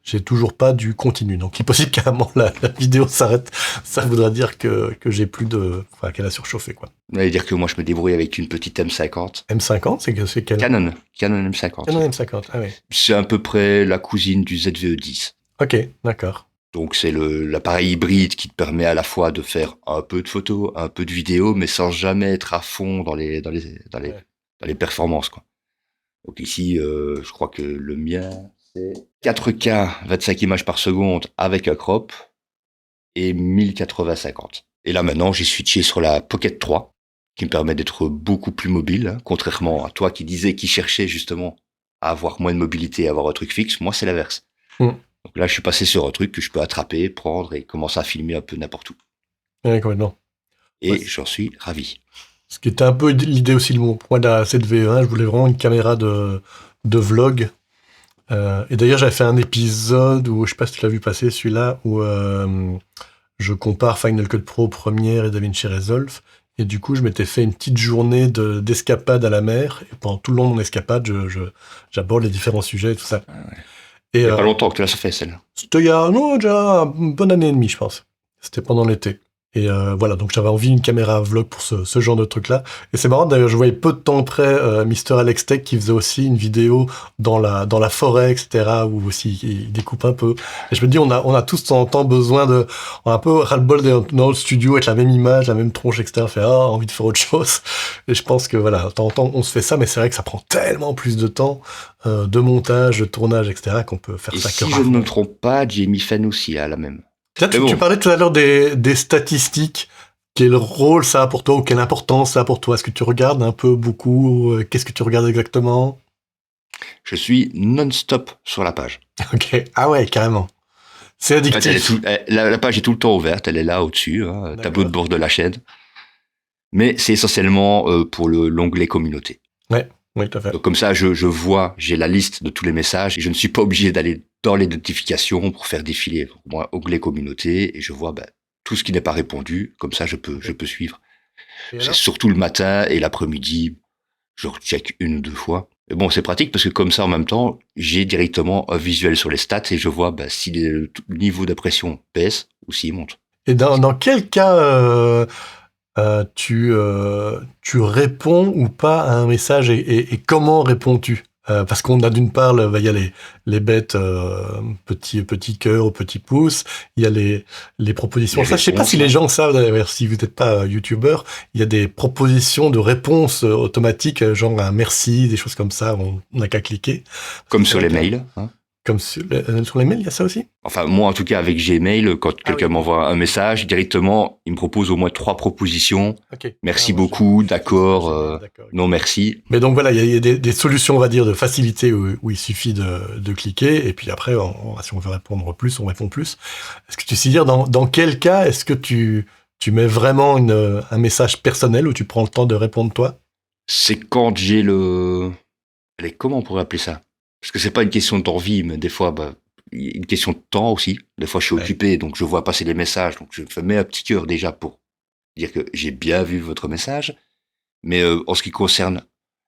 j'ai toujours pas du continu. Donc, il est possible qu'à un moment, la vidéo s'arrête. Ça voudra dire que j'ai plus de... Enfin, qu'elle a surchauffé, quoi. Ça veut dire que moi, je me débrouille avec une petite M50. M50, c'est quelle? Canon M50. Canon M50, ah oui. C'est à peu près la cousine du ZVE10. Ok, d'accord. Donc c'est l'appareil hybride qui te permet à la fois de faire un peu de photos, un peu de vidéos, mais sans jamais être à fond dans les performances, quoi. Donc ici, je crois que le mien c'est 4K 25 images par seconde avec un crop et 1080-50. Et là maintenant, j'ai switché sur la Pocket 3 qui me permet d'être beaucoup plus mobile, hein, contrairement à toi qui cherchait justement à avoir moins de mobilité, à avoir un truc fixe. Moi, c'est l'inverse. Donc là, je suis passé sur un truc que je peux attraper, prendre et commencer à filmer un peu n'importe où. Ouais, complètement. Et j'en suis ravi. Ce qui était un peu l'idée aussi pour moi de la ZV1, je voulais vraiment une caméra de vlog. Et d'ailleurs, j'avais fait un épisode où, je sais pas si tu l'as vu passer, celui-là, où je compare Final Cut Pro Premiere et DaVinci Resolve. Et du coup, je m'étais fait une petite journée d'escapade à la mer. Et pendant tout le long de mon escapade, j'aborde les différents sujets et tout ça. Ah ouais. Et il n'y a pas longtemps que tu l'as fait, celle-là. C'était déjà une bonne année et demie, je pense. C'était pendant l'été. Et voilà, donc j'avais envie d'une caméra vlog pour ce genre de truc-là. Et c'est marrant, d'ailleurs, je voyais peu de temps après Mister Alex Tech qui faisait aussi une vidéo dans la forêt, etc., où aussi il découpe un peu. Et je me dis, on a tous de temps en temps besoin on a un peu ras-le-bol dans le studio avec la même image, la même tronche, etc., envie de faire autre chose. Et je pense que voilà, de temps en temps, on se fait ça, mais c'est vrai que ça prend tellement plus de temps de montage, de tournage, etc., qu'on peut faire ça que rarement. Si je ne me trompe pas, Jamie Fenn aussi a la même. Tu parlais tout à l'heure des statistiques. Quel rôle ça a pour toi ou quelle importance ça a pour toi? Est-ce que tu regardes un peu beaucoup? Qu'est-ce que tu regardes exactement? Je suis non-stop sur la page. Ok, ah ouais, carrément. C'est addictif. En fait, la page est tout le temps ouverte, elle est là au-dessus, tableau de bord de la chaîne. Mais c'est essentiellement pour l'onglet communauté. Ouais, oui, tout à fait. Donc, comme ça, je vois, j'ai la liste de tous les messages et je ne suis pas obligé d'aller dans les notifications pour faire défiler. Moi, onglet communauté et je vois tout ce qui n'est pas répondu. Comme ça, je peux suivre. C'est surtout le matin et l'après-midi, je recheck 1 ou 2 fois. Et bon, c'est pratique parce que comme ça, en même temps, j'ai directement un visuel sur les stats et je vois si le niveau d'impression baisse aussi monte. Et dans quel cas tu réponds ou pas à un message et comment réponds-tu? Parce qu'on a d'une part, il y a les bêtes petits cœurs ou petits pouces, il y a les propositions. Ça, je sais pas si les gens savent, d'ailleurs, si vous n'êtes pas youtubeur, il y a des propositions de réponses automatiques, genre un merci, des choses comme ça, on n'a qu'à cliquer. Comme sur les mails. Hein. Comme sur les mails, il y a ça aussi? Enfin, moi, en tout cas, avec Gmail, quand quelqu'un m'envoie un message, directement, il me propose au moins 3 propositions. Okay. Merci beaucoup, d'accord, non merci. Mais donc voilà, il y a des solutions, on va dire, de facilité où il suffit de cliquer, et puis après, si on veut répondre plus, on répond plus. Est-ce que tu sais dire dans quel cas est-ce que tu mets vraiment un message personnel où tu prends le temps de répondre toi? C'est quand j'ai Allez, comment on pourrait appeler ça? Parce que c'est pas une question d'envie, mais des fois, une question de temps aussi. Des fois, je suis occupé, donc je vois passer les messages, donc je mets un petit cœur déjà pour dire que j'ai bien vu votre message. Mais en ce qui concerne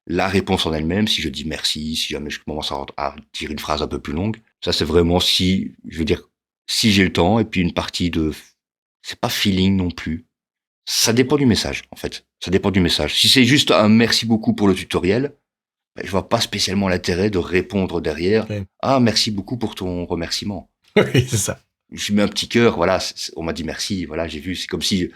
la réponse en elle-même, si je dis merci, si jamais je commence à dire une phrase un peu plus longue, ça c'est vraiment si j'ai le temps, et puis une partie c'est pas feeling non plus. Ça dépend du message, en fait. Ça dépend du message. Si c'est juste un merci beaucoup pour le tutoriel, je vois pas spécialement l'intérêt de répondre derrière. Okay. Ah, merci beaucoup pour ton remerciement. Oui, c'est ça. Je mets un petit cœur, voilà, on m'a dit merci, voilà, j'ai vu, c'est comme si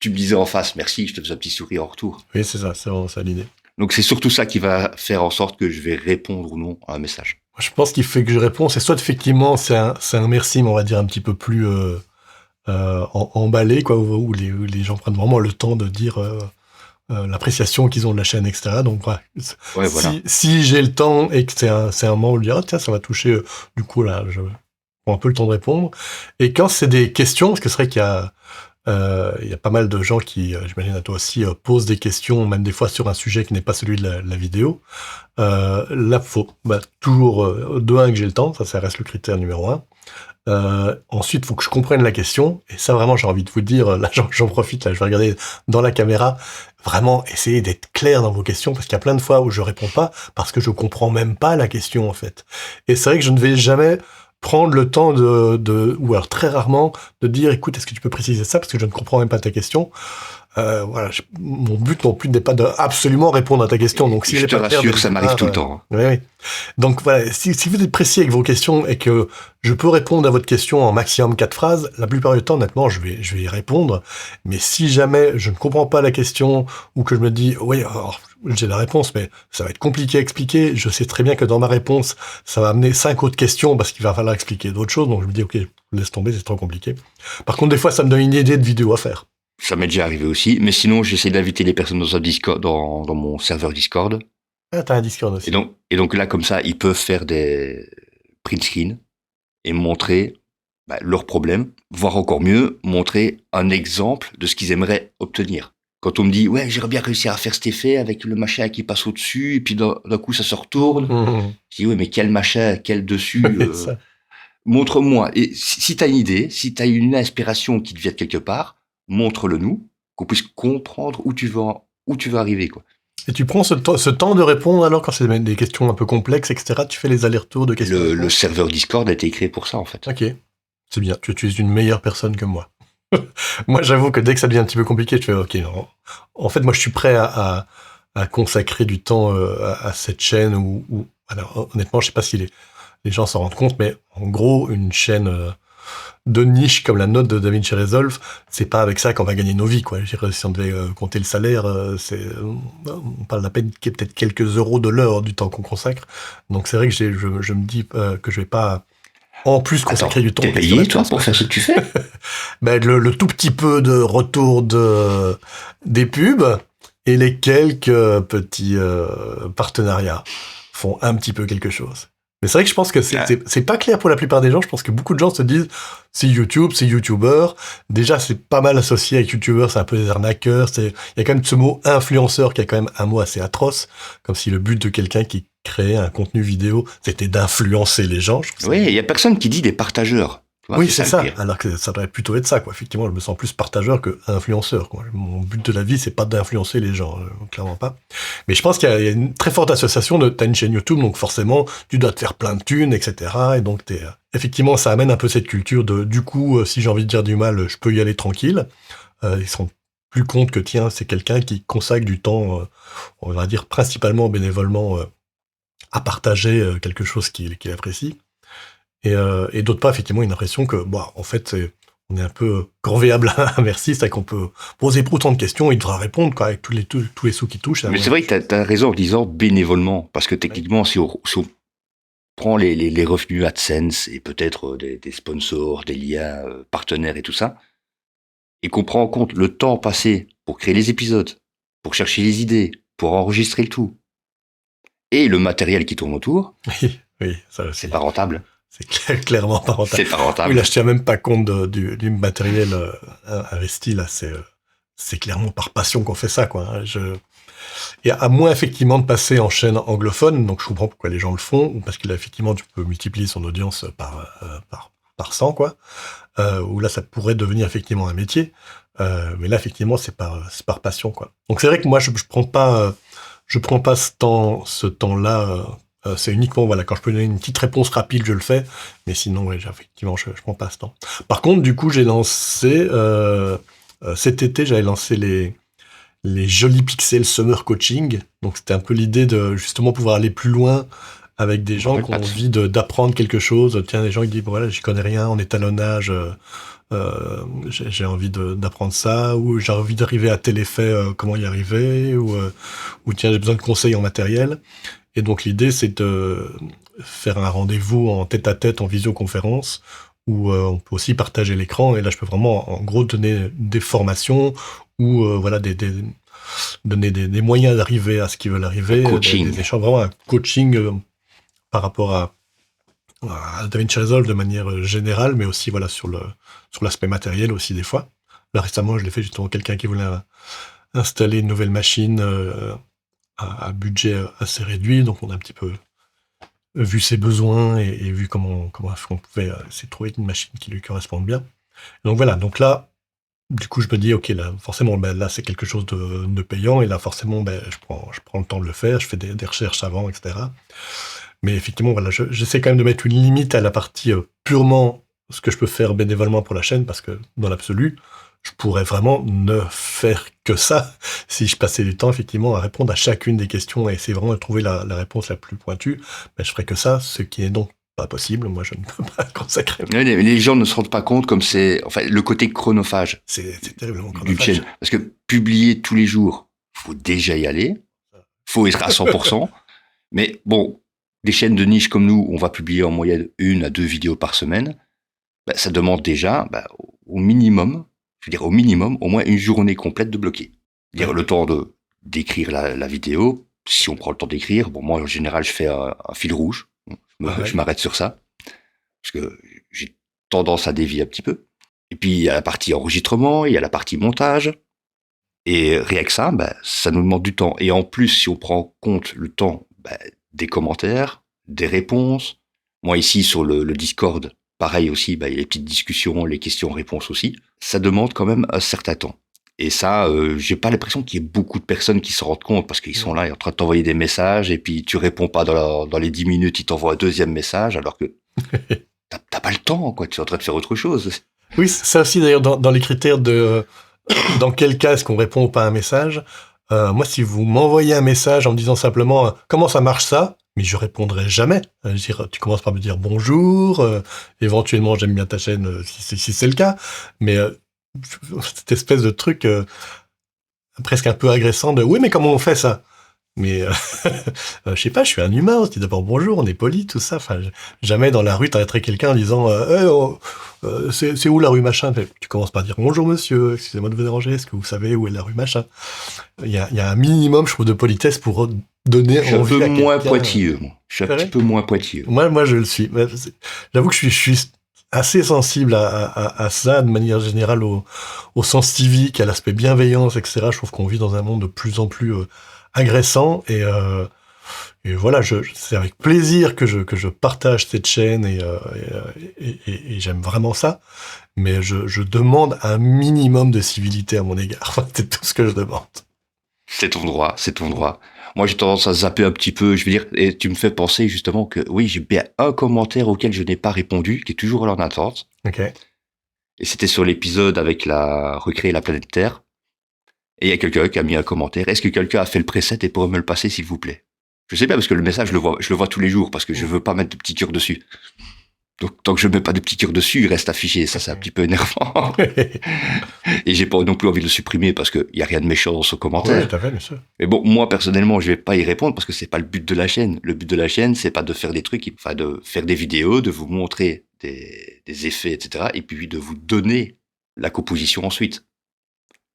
tu me disais en face merci, je te faisais un petit sourire en retour. Oui, c'est ça, c'est vraiment ça l'idée. Donc c'est surtout ça qui va faire en sorte que je vais répondre ou non à un message. Je pense qu'il fait que je réponds, c'est soit effectivement c'est un merci, mais on va dire un petit peu plus emballé, quoi, où les gens prennent vraiment le temps de dire l'appréciation qu'ils ont de la chaîne, etc. Donc voilà. Si j'ai le temps et que c'est un moment où je dis tiens, ça va toucher, du coup là je prends un peu le temps de répondre. Et quand c'est des questions, parce que c'est vrai qu'il y a pas mal de gens qui, j'imagine à toi aussi, posent des questions, même des fois sur un sujet qui n'est pas celui de la vidéo. Là, faut toujours de 1 que j'ai le temps, ça reste le critère numéro 1. Ensuite, il faut que je comprenne la question, et ça vraiment j'ai envie de vous le dire, là j'en profite, là je vais regarder dans la caméra, vraiment essayez d'être clair dans vos questions, parce qu'il y a plein de fois où je réponds pas, parce que je comprends même pas la question en fait. Et c'est vrai que je ne vais jamais prendre le temps ou alors très rarement, de dire écoute, est-ce que tu peux préciser ça, parce que je ne comprends même pas ta question. Voilà, mon but non plus n'est pas de absolument répondre à ta question. Donc, si je te rassure, ça m'arrive tout le temps. Oui. Donc voilà, si vous êtes précis avec vos questions et que je peux répondre à votre question en maximum 4 phrases, la plupart du temps, honnêtement, je vais y répondre. Mais si jamais je ne comprends pas la question ou que je me dis oui, alors, j'ai la réponse, mais ça va être compliqué à expliquer, je sais très bien que dans ma réponse, ça va amener 5 autres questions parce qu'il va falloir expliquer d'autres choses. Donc je me dis ok, laisse tomber, c'est trop compliqué. Par contre, des fois, ça me donne une idée de vidéo à faire. Ça m'est déjà arrivé aussi, mais sinon j'essaie d'inviter les personnes dans un Discord, dans mon serveur Discord. Ah, t'as un Discord aussi. Et donc là, comme ça, ils peuvent faire des print screens et montrer leurs problèmes, voire encore mieux, montrer un exemple de ce qu'ils aimeraient obtenir. Quand on me dit ouais, j'aurais bien réussi à faire cet effet avec le machin qui passe au-dessus, et puis d'un coup ça se retourne. Je dis ouais, mais quel machin, quel dessus montre-moi. Et si t'as une idée, si t'as une inspiration qui te vient de quelque part, montre-le nous, qu'on puisse comprendre où tu veux arriver, quoi. Et tu prends ce temps de répondre alors quand c'est des questions un peu complexes, etc. Tu fais les allers-retours de questions. Le serveur Discord a été créé pour ça, en fait. Ok, c'est bien. Tu es une meilleure personne que moi. Moi, j'avoue que dès que ça devient un petit peu compliqué, je fais ok, non. En fait, moi, je suis prêt à consacrer du temps à cette chaîne où alors, honnêtement, je sais pas si les gens s'en rendent compte, mais en gros, une chaîne de niche comme la nôtre de DaVinci Resolve, c'est pas avec ça qu'on va gagner nos vies, quoi. Je dirais, si on devait compter le salaire, on parle d'à peine peut-être quelques euros de l'heure du temps qu'on consacre. Donc c'est vrai que je me dis que je vais pas en plus consacrer du temps. T'es payé, toi, pour faire ce que tu fais? Le tout petit peu de retour des pubs et les quelques petits partenariats font un petit peu quelque chose. Mais c'est vrai que je pense que c'est pas clair pour la plupart des gens. Je pense que beaucoup de gens se disent c'est YouTube, c'est YouTuber. Déjà, c'est pas mal associé avec YouTuber, c'est un peu des arnaqueurs. Il y a quand même ce mot influenceur qui est quand même un mot assez atroce, comme si le but de quelqu'un qui créait un contenu vidéo, c'était d'influencer les gens. Oui, il y a personne qui dit des partageurs. Tu vois, Oui, c'est le ça. pire. Alors que ça devrait plutôt être ça, quoi. Effectivement, je me sens plus partageur que influenceur, quoi. Mon but de la vie, c'est pas d'influencer les gens, clairement pas. Mais je pense qu'il y a une très forte association de t'as une chaîne YouTube, donc forcément, tu dois te faire plein de thunes, etc. Et donc, effectivement, ça amène un peu cette culture de, du coup, si j'ai envie de dire du mal, je peux y aller tranquille. Ils sont plus compte que, tiens, c'est quelqu'un qui consacre du temps, on va dire principalement bénévolement, à partager quelque chose qu'il apprécie. Et d'autre part, effectivement, une impression que, bon, en fait, on est un peu corvéable à merci, c'est qu'on peut poser pour autant de questions, il devra répondre, quoi, avec tous les sous qui touchent. Mais c'est vrai que tu as raison en disant bénévolement, parce que techniquement, si on prend les revenus AdSense et peut-être des sponsors, des liens partenaires et tout ça, et qu'on prend en compte le temps passé pour créer les épisodes, pour chercher les idées, pour enregistrer le tout, et le matériel qui tourne autour, Oui, oui, ça aussi. c'est pas rentable. C'est clairement pas rentable. C'est pas rentable. Oui, là, je tiens même pas compte du matériel investi, là, c'est clairement par passion qu'on fait ça, quoi. Et à moins, effectivement, de passer en chaîne anglophone, donc je comprends pourquoi les gens le font, ou parce que là, effectivement, tu peux multiplier son audience par 100, quoi. Où là, ça pourrait devenir effectivement un métier. Mais là, effectivement, c'est par passion, quoi. Donc c'est vrai que moi, je prends pas ce temps-là. C'est uniquement, voilà, quand je peux donner une petite réponse rapide, je le fais. Mais sinon, ouais, effectivement, je prends pas ce temps. Par contre, du coup, j'ai lancé cet été, j'avais lancé les jolis pixels summer coaching. Donc c'était un peu l'idée de justement pouvoir aller plus loin avec des gens qui ont envie d'apprendre quelque chose. Tiens, des gens qui disent, voilà, j'y connais rien en étalonnage, j'ai envie d'apprendre ça, ou j'ai envie d'arriver à tel effet, comment y arriver, ou tiens, j'ai besoin de conseils en matériel. Et donc l'idée, c'est de faire un rendez-vous en tête-à-tête, en visioconférence, où on peut aussi partager l'écran. Et là, je peux vraiment, en gros, donner des formations ou voilà, donner des moyens d'arriver à ce qu'ils veulent arriver. Des échanges, vraiment un coaching par rapport à DaVinci Resolve de manière générale, mais aussi voilà, sur l'aspect matériel aussi des fois. Là, récemment, je l'ai fait justement quelqu'un qui voulait installer une nouvelle machine à budget assez réduit, donc on a un petit peu vu ses besoins et vu comment on pouvait essayer de trouver une machine qui lui corresponde bien. Donc voilà, donc là, du coup, je me dis, ok, là, forcément, ben, là, c'est quelque chose de payant, et là, forcément, ben, je prends le temps de le faire, je fais des recherches avant, etc. Mais effectivement, voilà, j'essaie quand même de mettre une limite à la partie purement ce que je peux faire bénévolement pour la chaîne, parce que dans l'absolu, je pourrais vraiment ne faire que ça si je passais du temps, effectivement, à répondre à chacune des questions et essayer vraiment de trouver la réponse la plus pointue. Ben, je ferais que ça, ce qui est donc pas possible. Moi, je ne peux pas consacrer. Les gens ne se rendent pas compte comme c'est, enfin, le côté chronophage. C'est terriblement chronophage. Chaîne. Parce que publier tous les jours, faut déjà y aller. Faut être à 100%. Mais bon, des chaînes de niche comme nous, on va publier en moyenne 1 à 2 vidéos par semaine. Ben, ça demande déjà, au minimum, au moins une journée complète de bloquer. C'est-à-dire le temps d'écrire la vidéo. Si on prend le temps d'écrire, bon, moi, en général, je fais un fil rouge. Je m'arrête sur ça. Parce que j'ai tendance à dévier un petit peu. Et puis, il y a la partie enregistrement, il y a la partie montage. Et rien que ça, ça nous demande du temps. Et en plus, si on prend en compte le temps des commentaires, des réponses. Moi, ici, sur le Discord, pareil aussi, il y a les petites discussions, les questions-réponses aussi. Ça demande quand même un certain temps. Et ça, j'ai pas l'impression qu'il y ait beaucoup de personnes qui s'en rendent compte, parce qu'ils sont là en train de t'envoyer des messages, et puis tu réponds pas dans les 10 minutes, ils t'envoient un deuxième message, alors que t'as pas le temps, quoi. Tu es en train de faire autre chose. Oui, ça aussi, d'ailleurs, dans les critères de dans quel cas est-ce qu'on répond ou pas à un message. Moi, si vous m'envoyez un message en me disant simplement comment ça marche ça, mais je répondrai jamais. Tu commences par me dire bonjour, éventuellement j'aime bien ta chaîne si c'est le cas, mais cette espèce de truc presque un peu agressant de oui, mais comment on fait ça? Mais je sais pas, je suis un humain, on se dit d'abord bonjour, on est poli, tout ça. Enfin, jamais dans la rue t'arrêterais quelqu'un en disant c'est où la rue machin? Tu commences par dire bonjour monsieur, excusez-moi de vous déranger, est-ce que vous savez où est la rue machin? Il y a un minimum, je trouve, de politesse pour donner envie à quelqu'un. Je suis un peu moins pointilleux, moi. Je suis un petit peu moins pointilleux. Moi je le suis. J'avoue que je suis assez sensible à ça, de manière générale, au sens civique, à l'aspect bienveillance, etc. Je trouve qu'on vit dans un monde de plus en plus agressant, et voilà, c'est avec plaisir que je partage cette chaîne et j'aime vraiment ça. Mais je demande un minimum de civilité à mon égard. C'est tout ce que je demande. C'est ton droit, c'est ton droit. Moi, j'ai tendance à zapper un petit peu, je veux dire, et tu me fais penser justement que oui, j'ai bien un commentaire auquel je n'ai pas répondu, qui est toujours en attente. Ok. Et c'était sur l'épisode avec recréer la planète Terre. Et il y a quelqu'un qui a mis un commentaire. Est-ce que quelqu'un a fait le preset et pourrait me le passer, s'il vous plaît? Je sais pas, parce que le message, je le vois tous les jours, parce que je veux pas mettre de petits cœurs dessus. Donc, tant que je mets pas de petits cœurs dessus, il reste affiché. Ça, c'est un petit peu énervant. Et j'ai pas non plus envie de le supprimer parce qu'il y a rien de méchant dans ce commentaire. Oui, tout à fait, bien sûr. Mais bon, moi, personnellement, je vais pas y répondre parce que c'est pas le but de la chaîne. Le but de la chaîne, c'est pas de faire des trucs, enfin, de faire des vidéos, de vous montrer des effets, etc. Et puis de vous donner la composition ensuite.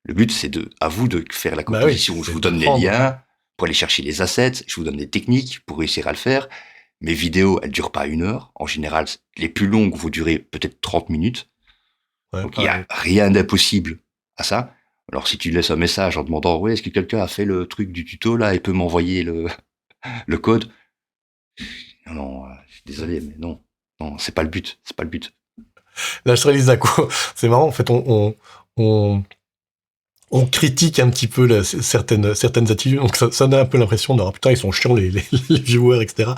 Le but, c'est à vous de faire la composition. Oui, je vous donne les liens pour aller chercher les assets. Je vous donne des techniques pour réussir à le faire. Mes vidéos, elles durent pas 1 heure. En général, les plus longues vont durer peut-être 30 minutes. Ouais, donc, il y a rien d'impossible à ça. Alors, si tu laisses un message en demandant, ouais, est-ce que quelqu'un a fait le truc du tuto, là, et peut m'envoyer le code? Non, je suis désolé, mais non. Non, c'est pas le but. C'est pas le but. Là, je réalise d'un coup. C'est marrant, en fait, on critique un petit peu certaines attitudes, donc ça donne un peu l'impression de putain, ils sont chiants les viewers, etc.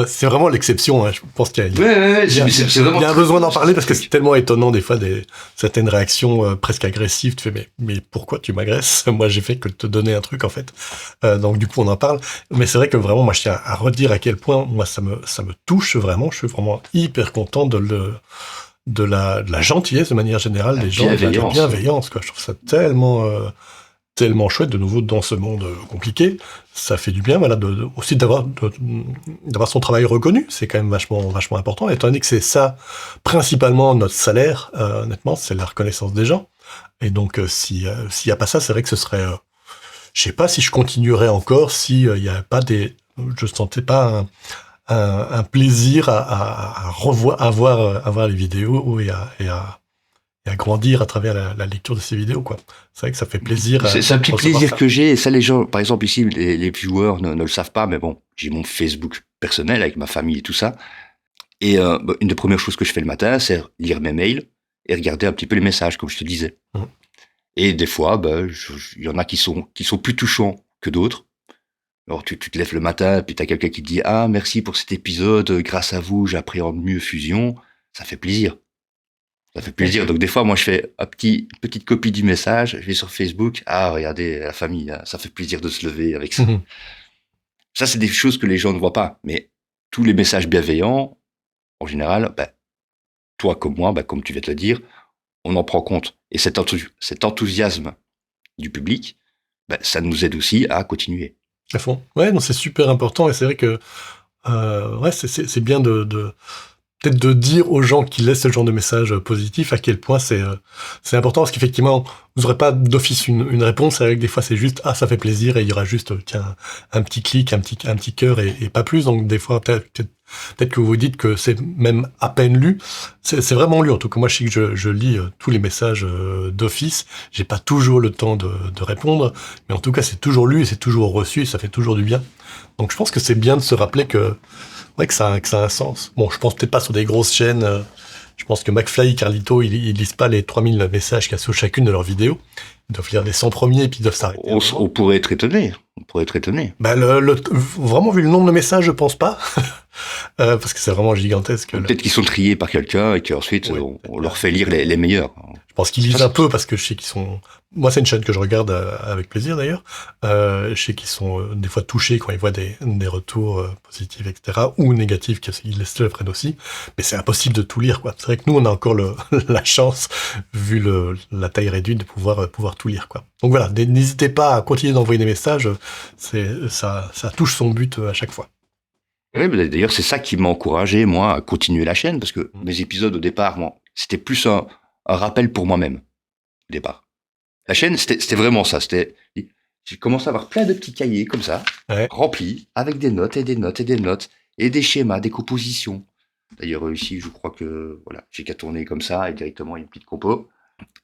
C'est vraiment l'exception, hein. Je pense qu'il y a un besoin d'en parler parce que c'est tellement étonnant des fois certaines réactions presque agressives. Tu fais mais pourquoi tu m'agresses? Moi j'ai fait que te donner un truc en fait. Donc du coup on en parle. Mais c'est vrai que vraiment moi je tiens à redire à quel point moi ça me touche vraiment. Je suis vraiment hyper content de la gentillesse de manière générale des gens, de la bienveillance, quoi. Je trouve ça tellement chouette, de nouveau, dans ce monde compliqué. Ça fait du bien, voilà, aussi d'avoir son travail reconnu. C'est quand même vachement important, étant donné que c'est ça, principalement, notre salaire, honnêtement, c'est la reconnaissance des gens. Et donc, s'il y a pas ça, c'est vrai que ce serait, je sais pas si je continuerais encore, si il y a pas je sentais pas un plaisir à voir les vidéos et à grandir à travers la lecture de ces vidéos, quoi. C'est vrai que ça fait plaisir. C'est un petit plaisir que j'ai, et ça, les gens, par exemple, ici, les viewers ne le savent pas, mais bon, j'ai mon Facebook personnel avec ma famille et tout ça. Et une des premières choses que je fais le matin, c'est lire mes mails et regarder un petit peu les messages, comme je te disais. Et des fois, il y en a qui sont plus touchants que d'autres. Alors tu te lèves le matin, puis t'as quelqu'un qui te dit « Ah, merci pour cet épisode, grâce à vous, j'appréhende mieux Fusion ». Ça fait plaisir. Ça fait plaisir. Donc des fois, moi, je fais petite copie du message, je vais sur Facebook. Ah, regardez, la famille, ça fait plaisir de se lever avec ça. Ça, c'est des choses que les gens ne voient pas. Mais tous les messages bienveillants, en général, toi comme moi, comme tu viens de le dire, on en prend compte. Et cet enthousiasme du public, ça nous aide aussi à continuer. À fond. Ouais, non, c'est super important, et c'est vrai que ouais, c'est bien peut-être de dire aux gens qui laissent ce genre de message positif à quel point c'est important, parce qu'effectivement vous n'aurez pas d'office une réponse, avec des fois c'est juste ça fait plaisir, et il y aura juste tiens un petit clic, un petit cœur, et pas plus. Donc des fois peut-être que vous vous dites que c'est même à peine lu. C'est vraiment lu. En tout cas, moi, je sais que je lis tous les messages d'office. J'ai pas toujours le temps de répondre, mais en tout cas, c'est toujours lu et c'est toujours reçu, et ça fait toujours du bien. Donc, je pense que c'est bien de se rappeler que ça a un sens. Bon, je pense peut-être pas sur des grosses chaînes. Je pense que McFly et Carlito, ils lisent pas les 3000 messages qu'il y a sur chacune de leurs vidéos. Ils doivent lire les 100 premiers et puis ils doivent s'arrêter. On pourrait être étonné. Vraiment, vu le nombre de messages, je pense pas. Parce que c'est vraiment gigantesque. Peut-être qu'ils sont triés par quelqu'un et qu'ensuite on leur fait lire les meilleurs. Je pense qu'ils lisent un peu, parce que je sais qu'ils sont... Moi, c'est une chaîne que je regarde avec plaisir, d'ailleurs. Je sais qu'ils sont des fois touchés quand ils voient des retours positifs, etc., ou négatifs, qu'ils le prennent aussi. Mais c'est impossible de tout lire, quoi. C'est vrai que nous, on a encore la chance, vu la taille réduite, de pouvoir tout lire, quoi. Donc voilà, n'hésitez pas à continuer d'envoyer des messages. Ça touche son but à chaque fois. Oui, d'ailleurs, c'est ça qui m'a encouragé, moi, à continuer la chaîne, parce que mes épisodes, au départ, c'était plus un rappel pour moi-même, au départ. La chaîne, c'était vraiment ça. J'ai commencé à avoir plein de petits cahiers, comme ça, remplis, avec des notes, et des notes, et des notes, et des schémas, des compositions. D'ailleurs, ici, je crois que, voilà, j'ai qu'à tourner comme ça, et directement, il y a une petite compo.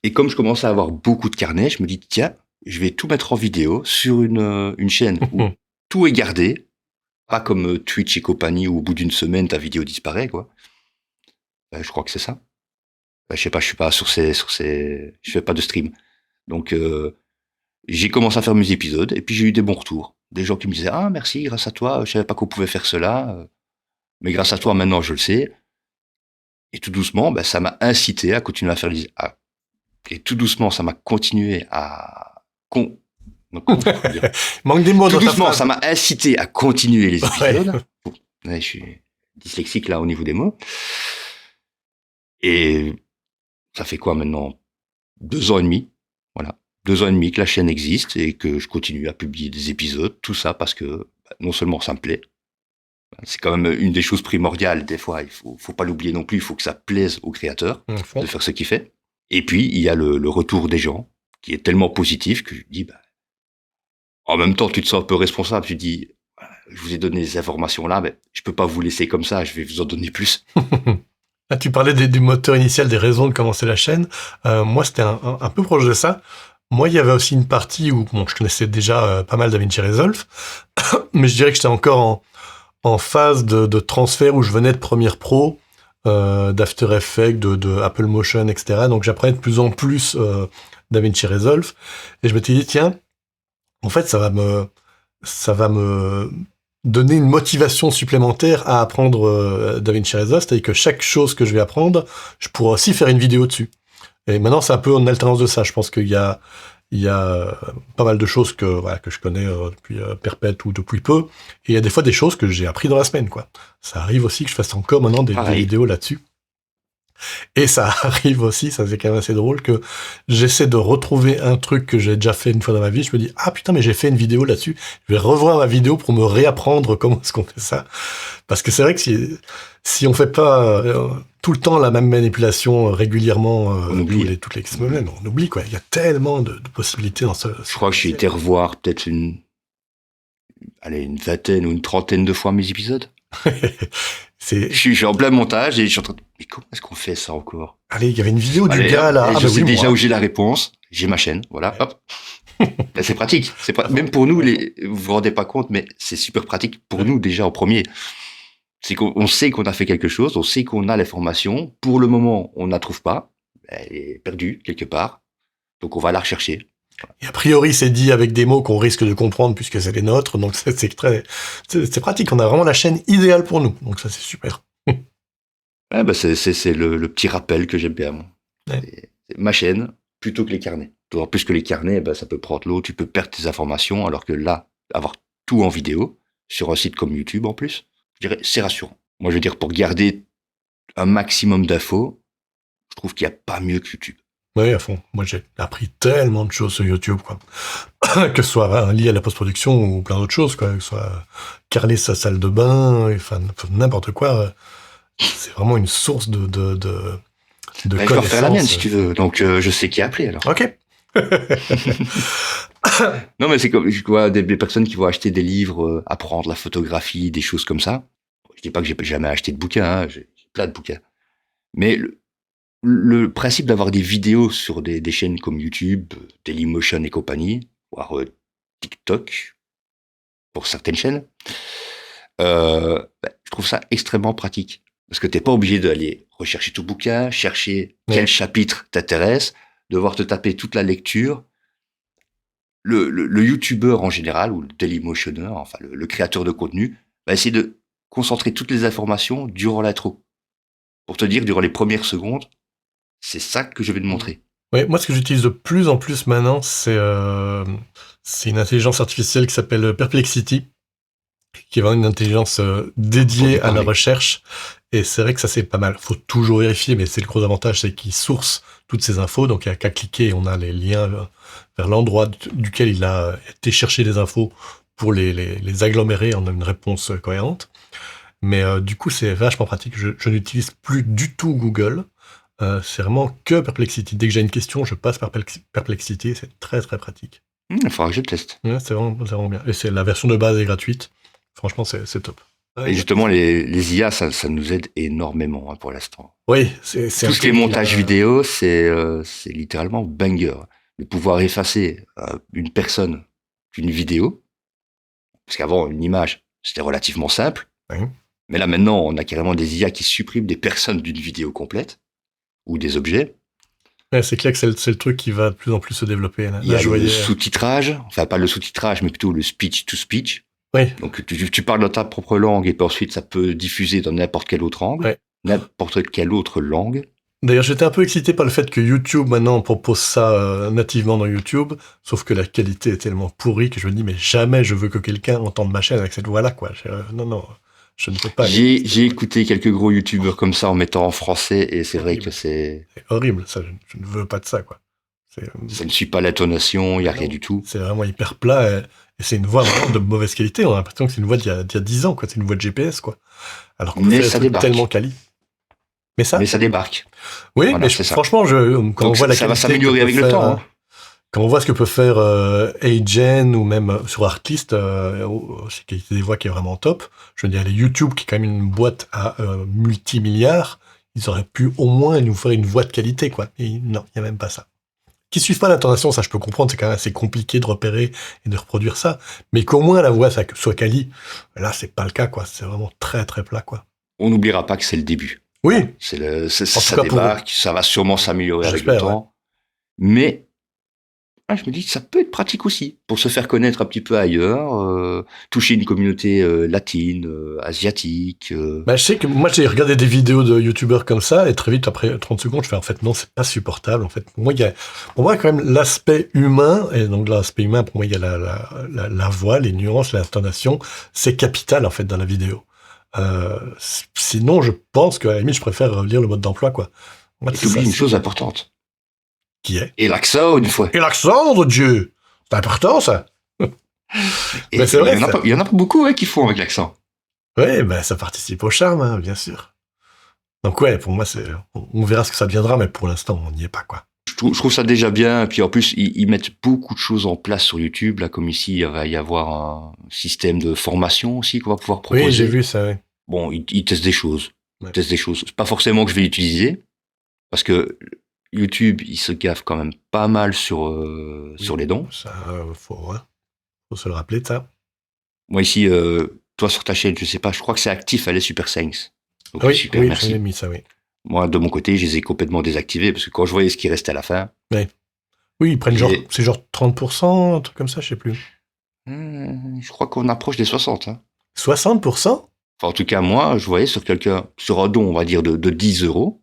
Et comme je commençais à avoir beaucoup de carnets, je me dis, tiens, je vais tout mettre en vidéo sur une chaîne où tout est gardé. Pas comme Twitch et compagnie où au bout d'une semaine ta vidéo disparaît, quoi. Je crois que c'est ça. Je sais pas, je suis pas je fais pas de stream. Donc j'ai commencé à faire mes épisodes et puis j'ai eu des bons retours. Des gens qui me disaient ah merci, grâce à toi, je savais pas qu'on pouvait faire cela, mais grâce à toi maintenant je le sais. Et tout doucement, ça m'a incité à continuer à faire et tout doucement ça m'a continué à comment je peux dire Manque des mots tout dans ta doucement phrase. ça m'a incité à continuer les épisodes. Ouais. Ouais, je suis dyslexique là au niveau des mots. Et ça fait quoi maintenant 2 ans et demi, voilà. 2 ans et demi que la chaîne existe et que je continue à publier des épisodes, tout ça parce que non seulement ça me plaît, c'est quand même une des choses primordiales des fois, il faut pas l'oublier non plus, il faut que ça plaise au créateur de faire ce qu'il fait. Et puis il y a le retour des gens qui est tellement positif que je dis en même temps tu te sens un peu responsable, tu dis je vous ai donné des informations là, mais je peux pas vous laisser comme ça, je vais vous en donner plus. Là, tu parlais du moteur initial, des raisons de commencer la chaîne. Moi, c'était un peu proche de ça. Moi, il y avait aussi une partie où je connaissais déjà pas mal DaVinci Resolve, mais je dirais que j'étais encore en phase de transfert où je venais de Premiere Pro, d'After Effects, de Apple Motion, etc. Donc, j'apprenais de plus en plus DaVinci Resolve. Et je m'étais dit, tiens, en fait, ça va me donner une motivation supplémentaire à apprendre DaVinci Resolve, c'est-à-dire que chaque chose que je vais apprendre, je pourrai aussi faire une vidéo dessus. Et maintenant, c'est un peu en alternance de ça. Je pense qu'il y a pas mal de choses que je connais depuis perpète ou depuis peu. Et il y a des fois des choses que j'ai appris dans la semaine, quoi. Ça arrive aussi que je fasse encore maintenant des vidéos là-dessus. Et ça arrive aussi, ça c'est quand même assez drôle, que j'essaie de retrouver un truc que j'ai déjà fait une fois dans ma vie, je me dis, ah putain, mais j'ai fait une vidéo là-dessus, je vais revoir ma vidéo pour me réapprendre comment est-ce qu'on fait ça. Parce que c'est vrai que si on fait pas tout le temps la même manipulation régulièrement, toutes les semaines, on oublie, quoi. Il y a tellement de possibilités dans ce... Je crois que j'ai été revoir peut-être une vingtaine ou une trentaine de fois mes épisodes. Je suis en plein montage et je suis en train de... Mais comment est-ce qu'on fait ça encore? Allez, il y avait une vidéo du gars là. Je sais déjà où j'ai la réponse. J'ai ma chaîne, voilà, hop. C'est pratique. Même pour nous, vous vous rendez pas compte, mais c'est super pratique pour nous déjà en premier. C'est qu'on sait qu'on a fait quelque chose, on sait qu'on a l'information. Pour le moment, on ne la trouve pas. Elle est perdue quelque part. Donc on va la rechercher. Et a priori, c'est dit avec des mots qu'on risque de comprendre puisque c'est les nôtres, donc c'est pratique. On a vraiment la chaîne idéale pour nous, donc ça c'est super. Ouais, c'est le petit rappel que j'aime bien. Moi. Ouais. C'est ma chaîne plutôt que les carnets. D'autant plus que les carnets, ça peut prendre l'eau, tu peux perdre tes informations, alors que là, avoir tout en vidéo sur un site comme YouTube en plus, je dirais c'est rassurant. Moi, je veux dire pour garder un maximum d'infos, je trouve qu'il n'y a pas mieux que YouTube. Oui, à fond. Moi, j'ai appris tellement de choses sur YouTube, quoi. Que ce soit lié à la post-production ou plein d'autres choses, quoi. Que ce soit carreler sa salle de bain, enfin, n'importe quoi. C'est vraiment une source de connaissances. Je vais refaire la mienne, si tu veux. Donc, je sais qui appeler, alors. Ok. Non, mais c'est comme, je vois des personnes qui vont acheter des livres, apprendre la photographie, des choses comme ça. Je dis pas que j'ai jamais acheté de bouquins, hein. J'ai plein de bouquins. Mais le principe d'avoir des vidéos sur des chaînes comme YouTube, Dailymotion et compagnie, voire TikTok, pour certaines chaînes, je trouve ça extrêmement pratique. Parce que t'es pas obligé d'aller rechercher tout bouquin, chercher quel chapitre t'intéresse, devoir te taper toute la lecture. Le YouTuber en général, ou le Dailymotionner, enfin le créateur de contenu, va essayer de concentrer toutes les informations durant l'intro. Pour te dire, durant les premières secondes, c'est ça que je vais te montrer. Oui, moi, ce que j'utilise de plus en plus maintenant, c'est une intelligence artificielle qui s'appelle Perplexity, qui est vraiment une intelligence dédiée à la recherche. Et c'est vrai que ça, c'est pas mal. Faut toujours vérifier, mais c'est le gros avantage, c'est qu'il source toutes ces infos. Donc, il n'y a qu'à cliquer et on a les liens vers l'endroit duquel il a été chercher les infos pour les agglomérer en une réponse cohérente. Mais du coup, c'est vachement pratique. Je n'utilise plus du tout Google. C'est vraiment que Perplexity. Dès que j'ai une question, je passe par Perplexity. C'est très, très pratique. Il faudra que je teste. Ouais, c'est vraiment bien. Et la version de base est gratuite. Franchement, c'est top. Et justement, les IA, ça nous aide énormément pour l'instant. Oui, c'est tout ce qui est montage vidéo, c'est littéralement banger. De pouvoir effacer une personne d'une vidéo, parce qu'avant, une image, C'était relativement simple. Oui. Mais là, maintenant, on a carrément des IA qui suppriment des personnes d'une vidéo complète ou des objets. Ouais, c'est clair que c'est le truc qui va de plus en plus se développer. Là, Il y a je le voyais... sous-titrage, enfin pas le sous-titrage, mais plutôt le speech-to-speech. Oui. Donc tu parles dans ta propre langue et puis ensuite ça peut diffuser dans n'importe quelle autre langue, Ouais. n'importe quelle autre langue. D'ailleurs, j'étais un peu excité par le fait que YouTube, maintenant, propose ça nativement dans YouTube, sauf que la qualité est tellement pourrie que je me dis, mais jamais je veux que quelqu'un entende ma chaîne avec cette voix-là, quoi. Non, je ne peux pas. J'ai écouté quelques gros youtubeurs comme ça en mettant en français et c'est vrai que C'est horrible, ça, je ne veux pas de ça, quoi. Ça ne suit pas l'intonation, il n'y a Non, rien du tout. C'est vraiment hyper plat, et c'est une voix vraiment de mauvaise qualité. On a l'impression que c'est une voix d'il y a 10 ans, quoi. C'est une voix de GPS, quoi. Alors qu'on Mais fait ça des trucs débarque. tellement quali. Mais ça débarque. Oui, Voilà, mais c'est ça. franchement, quand Donc on voit la ça va qualité s'améliorer que avec peut le faire, temps. Hein. quand on voit ce que peut faire Agen ou même sur Artlist, c'est qualité des voix qui est vraiment top. Je veux dire, les YouTube, qui est quand même une boîte à multimilliards, ils auraient pu au moins nous faire une voix de qualité, quoi. Et non, il n'y a même pas ça. Qui suivent pas l'intonation, ça je peux comprendre, c'est quand même assez compliqué de repérer et de reproduire ça. Mais qu'au moins la voix soit quali, là c'est pas le cas, quoi. C'est vraiment très très plat, quoi. On n'oubliera pas que c'est le début. Oui. Ça cas, débarque, ça va sûrement s'améliorer avec le J'espère, temps. Mais je me dis que ça peut être pratique aussi pour se faire connaître un petit peu ailleurs, toucher une communauté latine, asiatique. Bah, je sais que moi j'ai regardé des vidéos de youtubeurs comme ça et très vite après 30 secondes je fais en fait non, c'est pas supportable en fait. Pour moi quand même l'aspect humain, et donc l'aspect humain pour moi il y a la voix, les nuances, l'intonation, c'est capital en fait dans la vidéo. Sinon je pense qu'à la limite je préfère lire le mode d'emploi, quoi. Moi, Et t'oublies une chose importante. Qui est Et l'accent, une fois. Et l'accent, nom de Dieu. C'est important, ça. Et Mais c'est vrai, il y en a pas beaucoup qui font avec l'accent. Ouais, ben ça participe au charme, hein, bien sûr. Donc ouais, pour moi, on verra ce que ça deviendra, mais pour l'instant, on n'y est pas, quoi. Je trouve ça déjà bien. Et puis en plus, ils mettent beaucoup de choses en place sur YouTube. Là, comme ici, il va y avoir un système de formation aussi qu'on va pouvoir proposer. Oui, j'ai vu ça, oui. Bon, ils testent des choses. Ouais. Ils testent des choses. C'est pas forcément que je vais l'utiliser, parce que YouTube, il se gaffe quand même pas mal sur les dons. Ça, faut se le rappeler de ça. Moi ici, toi sur ta chaîne, je sais pas, je crois que c'est actif à les Super Thanks. Donc Oui, super, oui, merci. j'en ai mis ça, oui. Moi, de mon côté, je les ai complètement désactivés parce que quand je voyais ce qui restait à la fin. Oui, ils prennent c'est genre 30%, un truc comme ça, je sais plus. Je crois qu'on approche des 60. Hein. 60%? Enfin, en tout cas, moi, je voyais sur un don, on va dire, de 10 euros,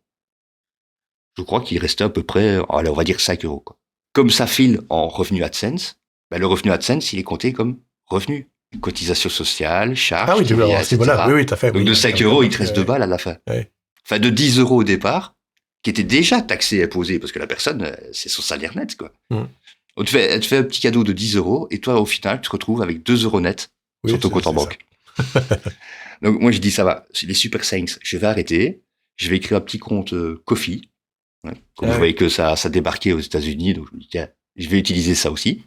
je crois qu'il restait à peu près, allez, on va dire 5 euros. Quoi. Comme ça file en revenu AdSense, ben, le revenu AdSense, il est compté comme revenu. Cotisation sociale, charges, Ah oui, tu veux TVA, à ce niveau-là. Oui, t'as fait. Donc oui, de 5 euros, il te reste 2 balles à la fin. Ouais. Enfin, de 10 euros au départ, qui était déjà taxé et imposé, parce que la personne, c'est son salaire net, quoi. Elle te fait un petit cadeau de 10 euros, et toi, au final, tu te retrouves avec 2 euros net sur ton compte en banque. Donc, moi, je dis, ça va, c'est les Super Thanks, je vais arrêter, je vais écrire un petit compte Ko-fi. Ouais. Comme je voyais que ça débarquait aux États-Unis, donc je me dis, tiens, je vais utiliser ça aussi.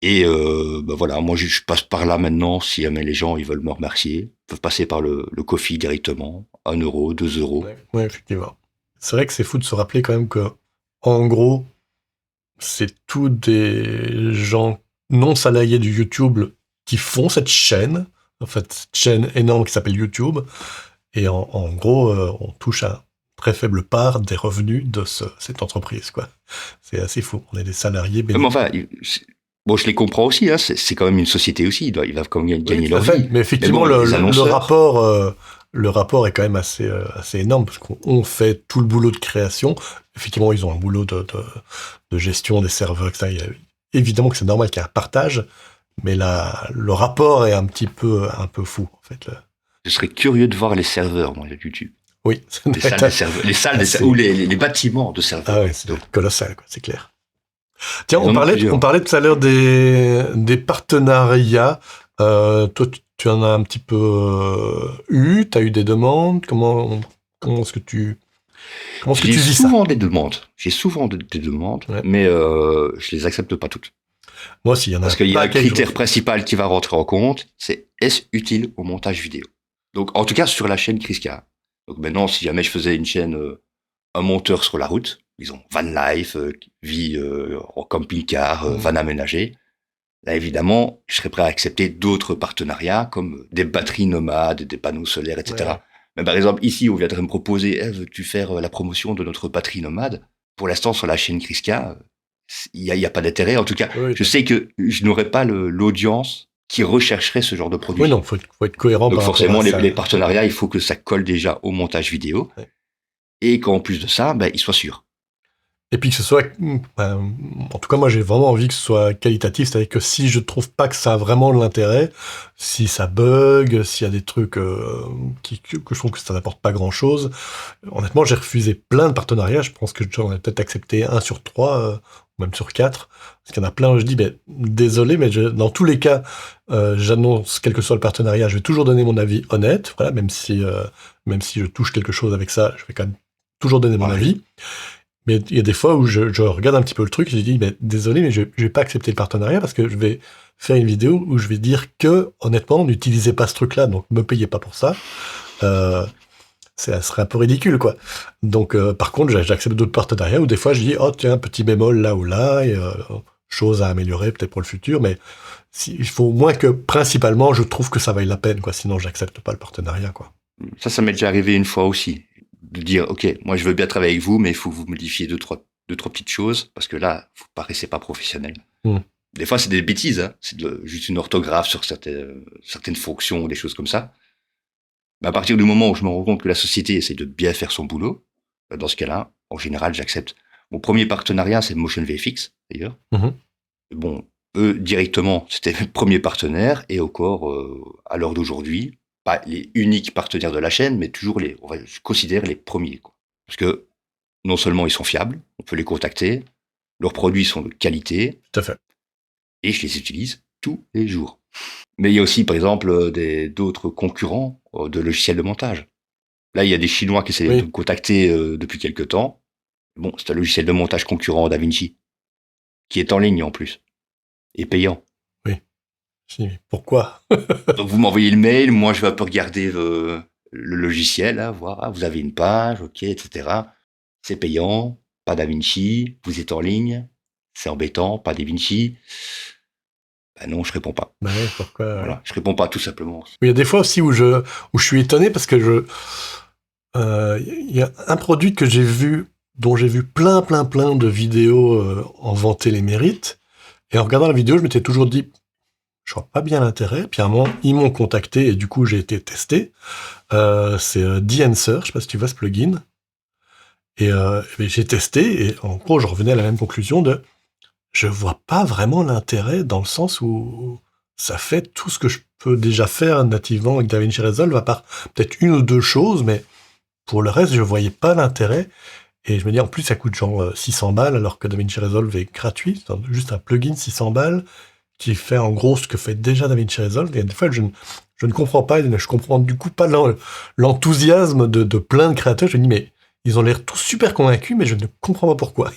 Et ben voilà, moi je passe par là maintenant, si jamais les gens ils veulent me remercier, ils peuvent passer par le Ko-fi directement, 1 euro, 2 euros. Ouais, effectivement. C'est vrai que c'est fou de se rappeler quand même que, en gros, c'est tous des gens non salariés du YouTube qui font cette chaîne, en fait, cette chaîne énorme qui s'appelle YouTube, et en gros, on touche à très faible part des revenus de cette entreprise, quoi. C'est assez fou. On est des salariés bénéfiques. Mais enfin, bon, je les comprends aussi, hein, c'est quand même une société aussi, ils doivent quand même gagner leur vie. Mais effectivement, bon, le rapport est quand même assez énorme, parce qu'on fait tout le boulot de création. Effectivement, ils ont un boulot de gestion des serveurs, etc. Évidemment que c'est normal qu'il y ait un partage, mais le rapport est un peu fou, en fait. Je serais curieux de voir les serveurs, moi, de YouTube. Oui. Les salles ou les bâtiments de serveurs. Ah ouais, c'est colossal, quoi, c'est clair. Tiens, on parlait tout à l'heure des partenariats. Toi, tu en as un petit peu eu, tu as eu des demandes. Comment est-ce que tu vis ça ? J'ai souvent des demandes, ouais. mais je les accepte pas toutes. Moi aussi, il y en a. Parce qu'il y a un critère principal qui va rentrer en compte, c'est est-ce utile au montage vidéo. Donc, en tout cas, sur la chaîne Kriska. Donc maintenant, si jamais je faisais une chaîne, un monteur sur la route, disons van life, vie en camping-car, van aménagé, Là, évidemment, je serais prêt à accepter d'autres partenariats comme des batteries nomades, des panneaux solaires, etc. Ouais. Mais par exemple, ici, on viendrait me proposer, veux-tu faire la promotion de notre batterie nomade? Pour l'instant, sur la chaîne Kriska, il y a pas d'intérêt. En tout cas, Oui, je sais que je n'aurais pas l'audience qui rechercherait ce genre de oui, produit. non, faut être cohérent Donc par rapport forcément, à ça. les partenariats, il faut que ça colle déjà au montage vidéo Ouais. et qu'en plus de ça, ben, ils soient sûrs. Et puis que ce soit, en tout cas, moi j'ai vraiment envie que ce soit qualitatif, c'est-à-dire que si je trouve pas que ça a vraiment de l'intérêt, si ça bug, s'il y a des trucs que je trouve que ça n'apporte pas grand-chose, honnêtement j'ai refusé plein de partenariats, je pense que j'en ai peut-être accepté 1 sur 3, ou même sur 4, parce qu'il y en a plein où je dis, désolé, mais dans tous les cas, j'annonce, quel que soit le partenariat, je vais toujours donner mon avis honnête, voilà, même si je touche quelque chose avec ça, je vais quand même toujours donner mon Ouais. avis. Mais il y a des fois où je regarde un petit peu le truc et je dis, désolé, mais je vais pas accepter le partenariat parce que je vais faire une vidéo où je vais dire que, honnêtement, n'utilisez pas ce truc-là, donc me payez pas pour ça. Ça serait un peu ridicule, quoi. Donc, par contre, j'accepte d'autres partenariats où des fois je dis, oh, tiens, un petit bémol là ou là, et chose à améliorer peut-être pour le futur, mais il faut au moins que, principalement, je trouve que ça vaille la peine, quoi. Sinon, j'accepte pas le partenariat, quoi. Ça m'est déjà arrivé une fois aussi. De dire, OK, moi je veux bien travailler avec vous, mais il faut que vous modifiez deux, trois petites choses, parce que là, vous paraissez pas professionnel. Mm. Des fois, c'est des bêtises, hein. C'est juste une orthographe sur certaines fonctions ou des choses comme ça. Mais à partir du moment où je me rends compte que la société essaie de bien faire son boulot, dans ce cas-là, en général, j'accepte. Mon premier partenariat, c'est Motion VFX, d'ailleurs. Mhm. Bon, eux, directement, c'était mes premiers partenaires, et encore, à l'heure d'aujourd'hui, pas les uniques partenaires de la chaîne, mais toujours je considère les premiers, quoi. Parce que, non seulement ils sont fiables, on peut les contacter, leurs produits sont de qualité, Tout à fait. et je les utilise tous les jours. Mais il y a aussi, par exemple, d'autres concurrents de logiciels de montage. Là, il y a des Chinois qui essaient de me Oui. contacter depuis quelque temps. Bon, c'est un logiciel de montage concurrent DaVinci, qui est en ligne en plus, et payant. Oui. Je dis, mais pourquoi? Donc vous m'envoyez le mail, moi je vais un peu regarder le logiciel, là, voir, vous avez une page, ok, etc. C'est payant, pas DaVinci, vous êtes en ligne, c'est embêtant, pas DaVinci. Ben non, je réponds pas. Ben ouais, pourquoi? Ouais. Voilà, je réponds pas tout simplement. Il y a des fois aussi où je suis étonné parce que il y a un produit que j'ai vu, dont j'ai vu plein de vidéos en vanter les mérites. Et en regardant la vidéo, je m'étais toujours dit, je vois pas bien l'intérêt. Puis à un moment, ils m'ont contacté et du coup, j'ai été testé. C'est The-Answer, je sais pas si tu vois ce plugin. Et j'ai testé et en gros, je revenais à la même conclusion de, je vois pas vraiment l'intérêt dans le sens où ça fait tout ce que je peux déjà faire nativement avec DaVinci Resolve, à part peut-être une ou deux choses, mais pour le reste, je voyais pas l'intérêt. Et je me dis, en plus, ça coûte genre 600 balles, alors que DaVinci Resolve est gratuit. C'est juste un plugin 600 balles qui fait en gros ce que fait déjà DaVinci Resolve. Et des fois, je ne comprends pas, je comprends du coup pas l'enthousiasme de plein de créateurs. Je me dis, mais ils ont l'air tous super convaincus, mais je ne comprends pas pourquoi.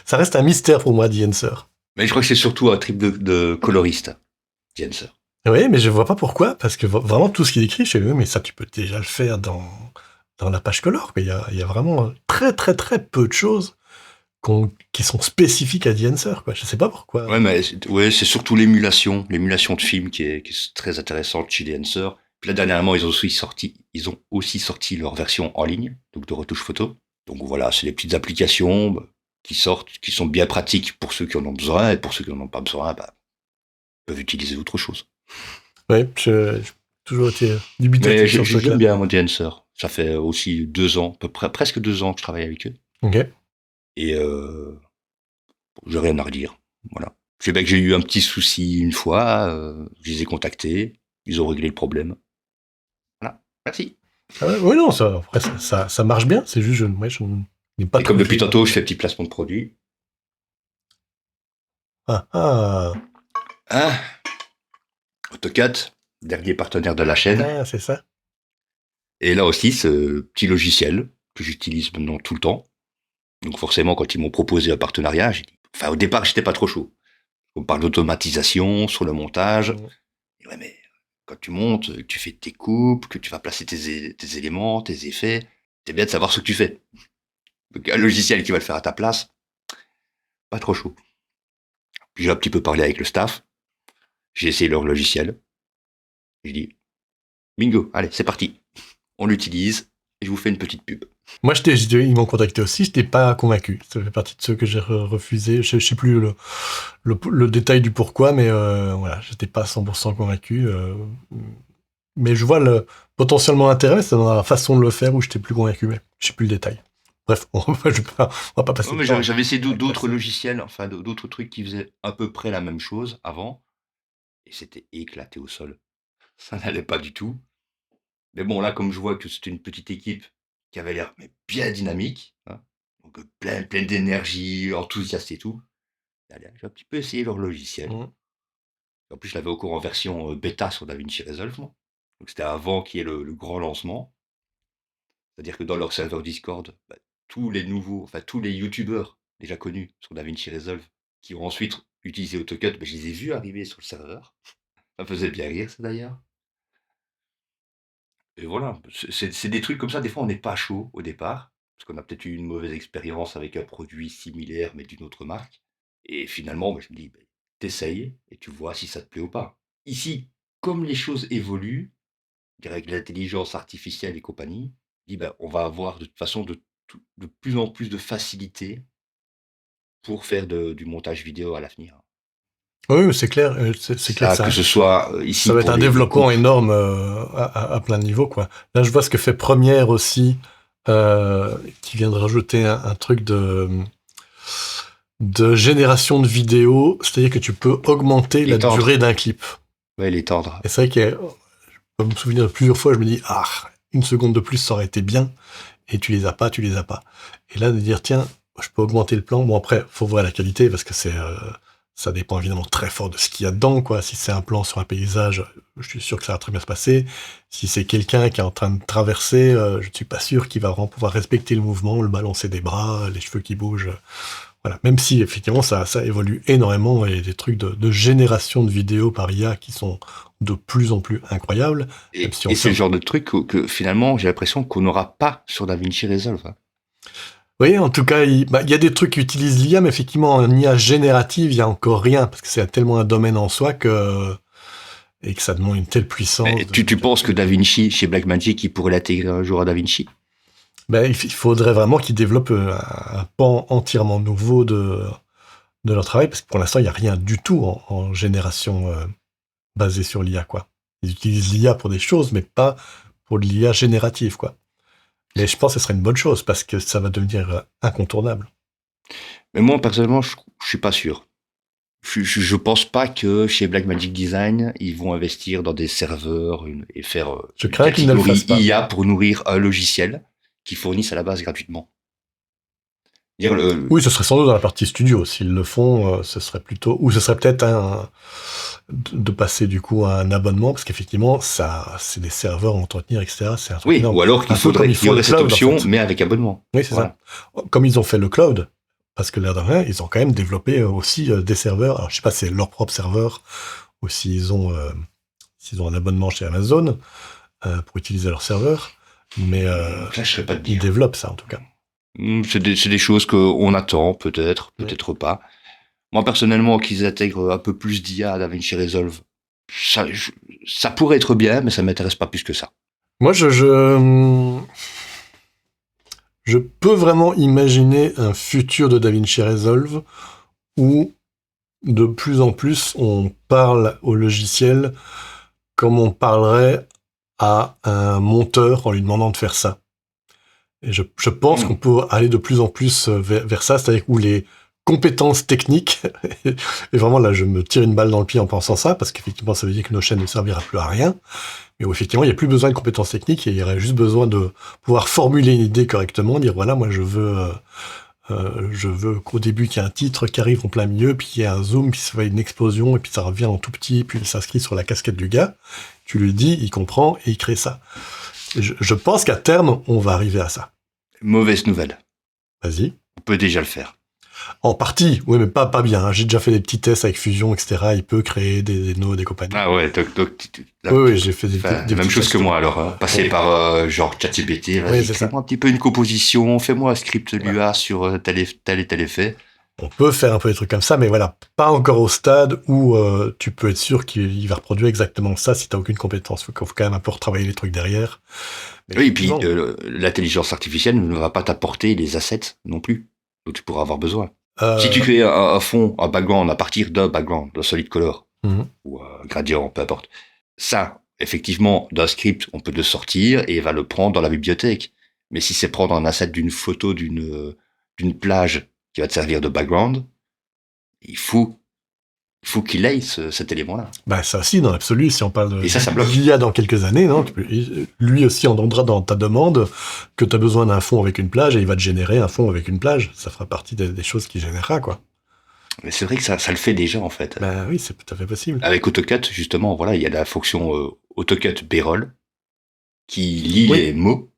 Ça reste un mystère pour moi, The Answer. Mais je crois que c'est surtout un trip de coloriste, Jenser. Oui, mais je vois pas pourquoi, parce que vraiment tout ce qu'il écrit, je sais, mais ça, tu peux déjà le faire dans la page color. Il y a vraiment très peu de choses qui sont spécifiques à The Answer, quoi. Je sais pas pourquoi. Ouais, mais ouais, c'est surtout l'émulation de films qui est très intéressante chez Jenser. Puis là, dernièrement, ils ont aussi sorti leur version en ligne, donc de retouche photo. Donc voilà, c'est les petites applications qui sortent, qui sont bien pratiques pour ceux qui en ont besoin, et pour ceux qui n'en ont pas besoin, peuvent utiliser autre chose. Ouais, j'ai toujours été Mais dubitatif sur ce j'aime truc-là. bien mon Dancer. Ça fait aussi 2 ans, à peu près, presque 2 ans que je travaille avec eux. Ok. Et j'ai rien à redire. Voilà. Je sais bien que j'ai eu un petit souci une fois, je les ai contactés, ils ont réglé le problème. Voilà. Merci. Ah ouais, ouais, non, après, ça marche bien, c'est juste, je n'ai pas Et comme depuis trouvé. tantôt, je fais petit placement de produit. Ah, ah, Hein, AutoCAD, dernier partenaire de la chaîne. ah, c'est ça. Et là aussi, ce petit logiciel que j'utilise maintenant tout le temps. Donc forcément, quand ils m'ont proposé un partenariat, j'ai dit... Enfin, au départ, j'étais pas trop chaud. On parle d'automatisation sur le montage. Et ouais, mais quand tu montes, que tu fais tes coupes, que tu vas placer tes éléments, tes effets, c'est bien de savoir ce que tu fais. Donc, un logiciel qui va le faire à ta place, pas trop chaud. Puis j'ai un petit peu parlé avec le staff. J'ai essayé leur logiciel. J'ai dit, bingo, allez, c'est parti. On l'utilise et je vous fais une petite pub. Moi, ils m'ont contacté aussi, je n'étais pas convaincu. Ça fait partie de ceux que j'ai refusé. Je ne sais plus le détail du pourquoi, mais voilà, j'étais pas 100% convaincu. Mais je vois potentiellement l'intérêt, c'est dans la façon de le faire où je n'étais plus convaincu, mais je ne sais plus le détail. Bref, on va pas passer Non, de mais temps. j'avais essayé d'autres logiciels, enfin d'autres trucs qui faisaient à peu près la même chose avant, et c'était éclaté au sol. Ça n'allait pas du tout. Mais bon, là, comme je vois que c'était une petite équipe qui avait l'air bien dynamique, hein, donc plein d'énergie, enthousiaste et tout, allez, j'ai un petit peu essayé leur logiciel. Mhm. En plus, je l'avais encore en version bêta sur DaVinci Resolve, moi. Donc c'était avant qu'il y ait le grand lancement. C'est-à-dire que dans leur serveur Discord, tous les nouveaux, enfin tous les youtubeurs déjà connus sur DaVinci Resolve, qui ont ensuite utilisé AutoCAD, je les ai vus arriver sur le serveur. Ça me faisait bien rire, ça d'ailleurs. Et voilà, c'est des trucs comme ça, des fois on n'est pas chaud au départ, parce qu'on a peut-être eu une mauvaise expérience avec un produit similaire mais d'une autre marque. Et finalement, je me dis, t'essayes et tu vois si ça te plaît ou pas. Ici, comme les choses évoluent, je dirais avec l'intelligence artificielle et compagnie, je dis, on va avoir de toute façon de plus en plus de facilité pour faire du montage vidéo à l'avenir. Oui, c'est clair, c'est clair Ça, que ce soit ça ici va être pour un les développement coupes. énorme à plein de niveaux, quoi. Là, je vois ce que fait Première aussi, qui vient de rajouter un truc de génération de vidéos, c'est-à-dire que tu peux augmenter la Les tendre. durée d'un clip. Ouais, les tendre. Et c'est vrai que je peux me souvenir de plusieurs fois, je me dis, une seconde de plus, ça aurait été bien, et tu les as pas. Et là, de dire, tiens, je peux augmenter le plan. Bon, après, faut voir la qualité, parce que ça dépend évidemment très fort de ce qu'il y a dedans, quoi. Si c'est un plan sur un paysage, je suis sûr que ça va très bien se passer. Si c'est quelqu'un qui est en train de traverser, je ne suis pas sûr qu'il va vraiment pouvoir respecter le mouvement, le balancer des bras, les cheveux qui bougent. Voilà. Même si, effectivement, ça évolue énormément, et des trucs de génération de vidéos par IA qui sont de plus en plus incroyables. Même Et, si on et c'est fait... le genre de truc que finalement, j'ai l'impression qu'on n'aura pas sur DaVinci Resolve. Hein. Oui, en tout cas, il y a des trucs qui utilisent l'IA, mais effectivement, en IA générative, il n'y a encore rien, parce que c'est tellement un domaine en soi et que ça demande une telle puissance. Mais tu penses que DaVinci, chez Blackmagic, il pourrait l'intégrer un jour à DaVinci? Il faudrait vraiment qu'ils développent un pan entièrement nouveau de leur travail, parce que pour l'instant, il n'y a rien du tout en génération basée sur l'IA, quoi. Ils utilisent l'IA pour des choses, mais pas pour de l'IA générative, quoi. Mais je pense que ce serait une bonne chose, parce que ça va devenir incontournable. Mais moi, personnellement, je suis pas sûr. Je pense pas que chez Blackmagic Design, ils vont investir dans des serveurs et faire Je une crains qu'ils ne le catégorie fassent pas. IA pour nourrir un logiciel qu'ils fournissent à la base gratuitement. Dire Oui, ce serait sans doute dans la partie studio. S'ils le font, ce serait plutôt... Ou ce serait peut-être de passer du coup à un abonnement, parce qu'effectivement, ça, c'est des serveurs à entretenir, etc. C'est un truc oui, énorme. ou alors qu'il y aurait cette option, mais avec abonnement. Oui, c'est ça. Comme ils ont fait le cloud, parce que l'air de rien, ils ont quand même développé aussi des serveurs. Alors, je sais pas si c'est leur propre serveur ou s'ils ont un abonnement chez Amazon pour utiliser leur serveur, mais Là, je serais pas de ils dire. développent ça en tout cas. C'est des choses qu'on attend, peut-être pas. Moi, personnellement, qu'ils intègrent un peu plus d'IA à DaVinci Resolve, ça pourrait être bien, mais ça m'intéresse pas plus que ça. Moi, je peux vraiment imaginer un futur de DaVinci Resolve où de plus en plus on parle au logiciel comme on parlerait à un monteur en lui demandant de faire ça. Et je pense qu'on peut aller de plus en plus vers ça, c'est-à-dire où les compétences techniques, et vraiment là je me tire une balle dans le pied en pensant ça, parce qu'effectivement ça veut dire que nos chaînes ne servira plus à rien, mais où effectivement il n'y a plus besoin de compétences techniques, et il y aurait juste besoin de pouvoir formuler une idée correctement, dire voilà, moi je veux qu'au début qu'il y ait un titre qui arrive en plein milieu, puis qu'il y ait un zoom, puis ça fait une explosion, et puis ça revient en tout petit, puis il s'inscrit sur la casquette du gars, tu lui dis, il comprend, et il crée ça. Et je pense qu'à terme, on va arriver à ça. Mauvaise nouvelle. Vas-y. On peut déjà le faire. En partie, oui, mais pas bien. J'ai déjà fait des petits tests avec Fusion, etc. Il peut créer des nodes et compagnie. Ah ouais, donc oui, j'ai fait des même chose que moi, alors. Passer par genre ChatGPT, vas-y, fais-moi un petit peu une composition, fais-moi un script Lua sur tel et tel effet. On peut faire un peu des trucs comme ça, mais voilà, pas encore au stade où tu peux être sûr qu'il va reproduire exactement ça si t'as aucune compétence. Faut quand même un peu retravailler les trucs derrière. Mais Oui, et puis effectivement, l'intelligence artificielle ne va pas t'apporter les assets non plus dont tu pourras avoir besoin. Si tu euh, crées un fond, un background à partir d'un background, d'un solid color, mhm. ou un gradient, peu importe, ça, effectivement, d'un script, on peut le sortir et va le prendre dans la bibliothèque. Mais si c'est prendre un asset d'une photo d'une plage qui va te servir de background, il faut qu'il ait cet élément-là. Bah ça aussi, dans l'absolu, si on parle Et ça bloque. d'IA dans quelques années, non, lui aussi entendra dans ta demande que tu as besoin d'un fond avec une plage et il va te générer un fond avec une plage. Ça fera partie des choses qu'il générera, quoi. Mais c'est vrai que ça le fait déjà, en fait. Bah oui, c'est tout à fait possible. Avec AutoCAD, justement, voilà, il y a la fonction AutoCAD B-roll qui lit Oui, les mots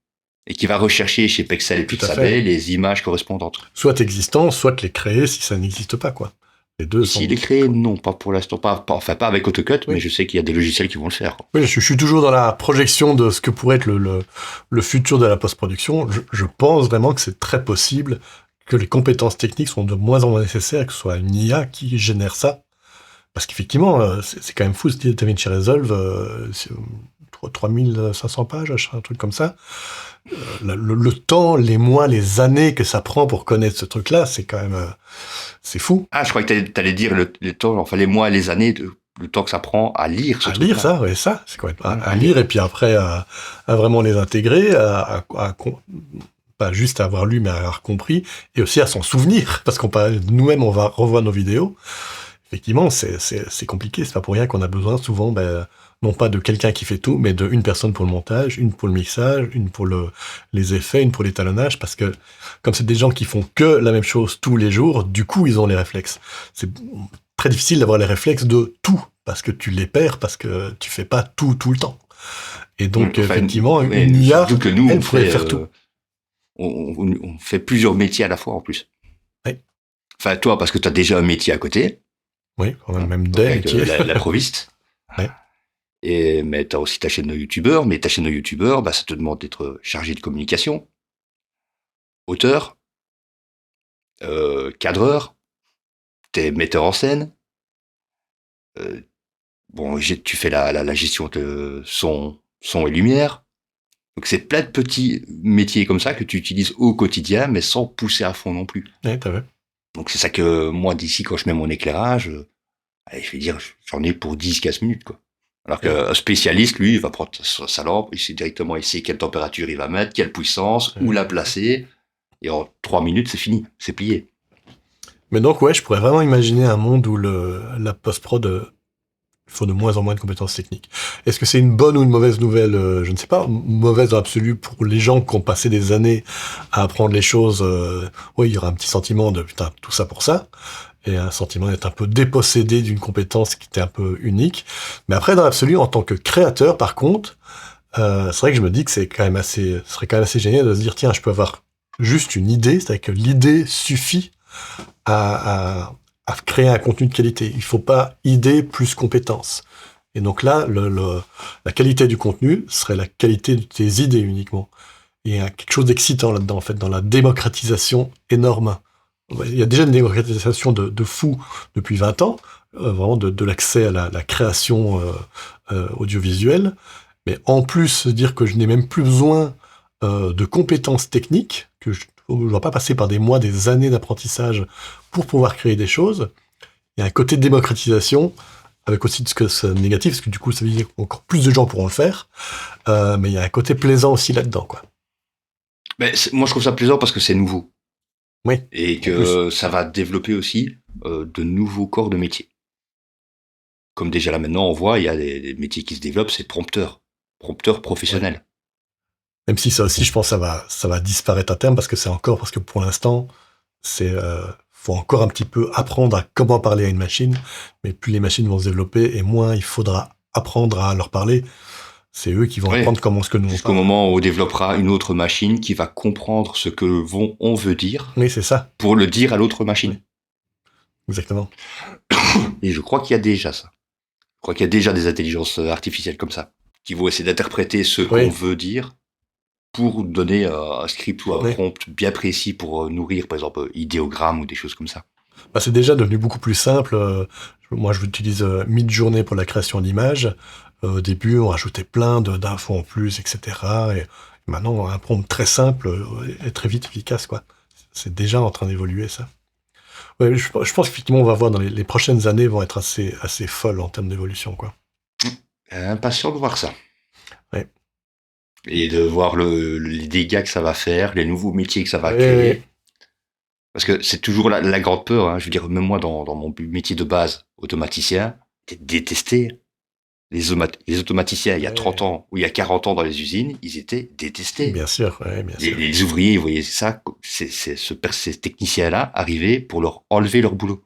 et qui va rechercher chez Pexel et tout à Pixabay fait. les images correspondantes. Soit existant, soit les créer si ça n'existe pas, quoi. Les deux Ici, sont... il est créé, non, pas pour l'instant, enfin pas avec AutoCAD, mais Oui. je sais qu'il y a des logiciels qui vont le faire. Oui, je suis toujours dans la projection de ce que pourrait être le futur de la post-production. Je pense vraiment que c'est très possible que les compétences techniques sont de moins en moins nécessaires, que ce soit une IA qui génère ça. Parce qu'effectivement, c'est quand même fou, ce DaVinci Resolve, 3500 pages, un truc comme ça. Le temps, les mois, les années que ça prend pour connaître ce truc-là, c'est quand même... c'est fou. Ah, je crois que t'allais dire le temps, enfin les mois, les années, le temps que ça prend à lire ce À truc-là. lire ça, ouais, ça, c'est quoi Ouais, à lire et puis après à vraiment les intégrer, pas juste à avoir lu, mais à avoir compris, et aussi à s'en souvenir, parce qu'on nous-mêmes, on va revoir nos vidéos. Effectivement, c'est compliqué, c'est pas pour rien qu'on a besoin souvent, non pas de quelqu'un qui fait tout, mais d'une personne pour le montage, une pour le mixage, une pour les effets, une pour l'étalonnage, parce que comme c'est des gens qui font que la même chose tous les jours, du coup, ils ont les réflexes. C'est très difficile d'avoir les réflexes de tout, parce que tu les perds, parce que tu fais pas tout le temps. Et donc, Enfin, effectivement, mais une IA, surtout que nous, elle on pourrait fait, faire tout. on fait plusieurs métiers à la fois en plus. Oui. Enfin, toi, parce que tu as déjà un métier à côté, Oui, quand hein, même donc des avec métiers. l'improviste. Ouais. Mais tu as aussi ta chaîne de youtubeur, mais ta chaîne de youtubeur, bah, ça te demande d'être chargé de communication, auteur, cadreur, t'es metteur en scène, euh, bon, tu fais la gestion de son et lumière. Donc c'est plein de petits métiers comme ça que tu utilises au quotidien, mais sans pousser à fond non plus. Ouais, t'as vu. Donc c'est ça que moi, d'ici, quand je mets mon éclairage, allez, je vais dire, j'en ai pour 10-15 minutes, quoi. Alors qu'un spécialiste, lui, il va prendre sa lampe, il sait directement, il sait quelle température il va mettre, quelle puissance, où la placer, et en 3 minutes, c'est fini, c'est plié. Mais donc, ouais, je pourrais vraiment imaginer un monde où la post-prod, il faut de moins en moins de compétences techniques. Est-ce que c'est une bonne ou une mauvaise nouvelle? Je ne sais pas. Mauvaise dans l'absolu pour les gens qui ont passé des années à apprendre les choses. Oui, il y aura un petit sentiment de putain, tout ça pour ça. Et un sentiment d'être un peu dépossédé d'une compétence qui était un peu unique. Mais après, dans l'absolu, en tant que créateur, par contre, c'est vrai que je me dis que ce serait quand même assez génial de se dire, tiens, je peux avoir juste une idée, c'est-à-dire que l'idée suffit à créer un contenu de qualité. Il faut pas idée plus compétence. Et donc là, la qualité du contenu serait la qualité de tes idées uniquement. Il y a quelque chose d'excitant là-dedans, en fait, dans la démocratisation énorme. Il y a déjà une démocratisation de fou depuis 20 ans, vraiment de l'accès à la création audiovisuelle. Mais en plus, se dire que je n'ai même plus besoin de compétences techniques, que je ne dois pas passer par des mois, des années d'apprentissage pour pouvoir créer des choses. Il y a un côté de démocratisation, avec aussi ce que c'est négatif, parce que du coup, ça veut dire qu'encore plus de gens pourront le faire. Mais il y a un côté plaisant aussi là-dedans, quoi. Mais moi, je trouve ça plaisant parce que c'est nouveau. Oui. Et que ça va développer aussi de nouveaux corps de métier. Comme déjà là maintenant, on voit, il y a des métiers qui se développent, c'est prompteur professionnel. Ouais. Même si ça aussi, je pense, ça va disparaître à terme, parce que pour l'instant, faut encore un petit peu apprendre à comment parler à une machine, mais plus les machines vont se développer, et moins il faudra apprendre à leur parler. C'est eux qui vont apprendre ce que nous on Jusqu'au parle. moment où on développera une autre machine qui va comprendre ce que on veut dire. Oui, c'est ça. Pour le dire à l'autre machine. Oui. Exactement. Et je crois qu'il y a déjà ça. Je crois qu'il y a déjà des intelligences artificielles comme ça, qui vont essayer d'interpréter ce qu'on veut dire pour donner un script ou un prompt bien précis pour nourrir, par exemple, idéogramme ou des choses comme ça. Bah, c'est déjà devenu beaucoup plus simple. Moi, je utilise Midjourney pour la création d'images. Au début, on rajoutait plein d'infos en plus, etc. Et maintenant, un prompt très simple est très vite efficace, quoi. C'est déjà en train d'évoluer, ça. Ouais, je pense qu'effectivement, on va voir dans les prochaines années vont être assez folles en termes d'évolution, quoi. Impatient de voir ça. Ouais. Et de voir les dégâts que ça va faire, les nouveaux métiers que ça va Ouais, créer. ouais. Parce que c'est toujours la grande peur, hein. Je veux dire, même moi, dans mon métier de base, automaticien, j'étais détesté. Les automaticiens, il y a 30 Ouais. ans ou il y a 40 ans dans les usines, ils étaient détestés. Bien sûr, ouais, bien sûr. Les ouvriers, vous voyez ça, ces techniciens-là arrivaient pour leur enlever leur boulot.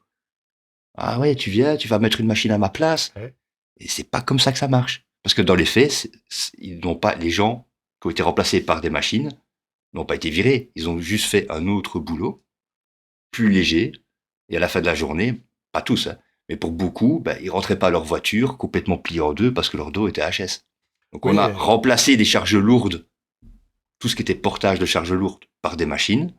Ah ouais, tu viens, tu vas mettre une machine à ma place. Ouais. Et c'est pas comme ça que ça marche. Parce que dans les faits, ils n'ont pas, les gens qui ont été remplacés par des machines n'ont pas été virés. Ils ont juste fait un autre boulot, plus léger. Et à la fin de la journée, pas tous, hein, mais pour beaucoup, ben, ils rentraient pas à leur voiture complètement pliée en deux parce que leur dos était HS. Donc on a Oui, remplacé des charges lourdes, tout ce qui était portage de charges lourdes, par des machines,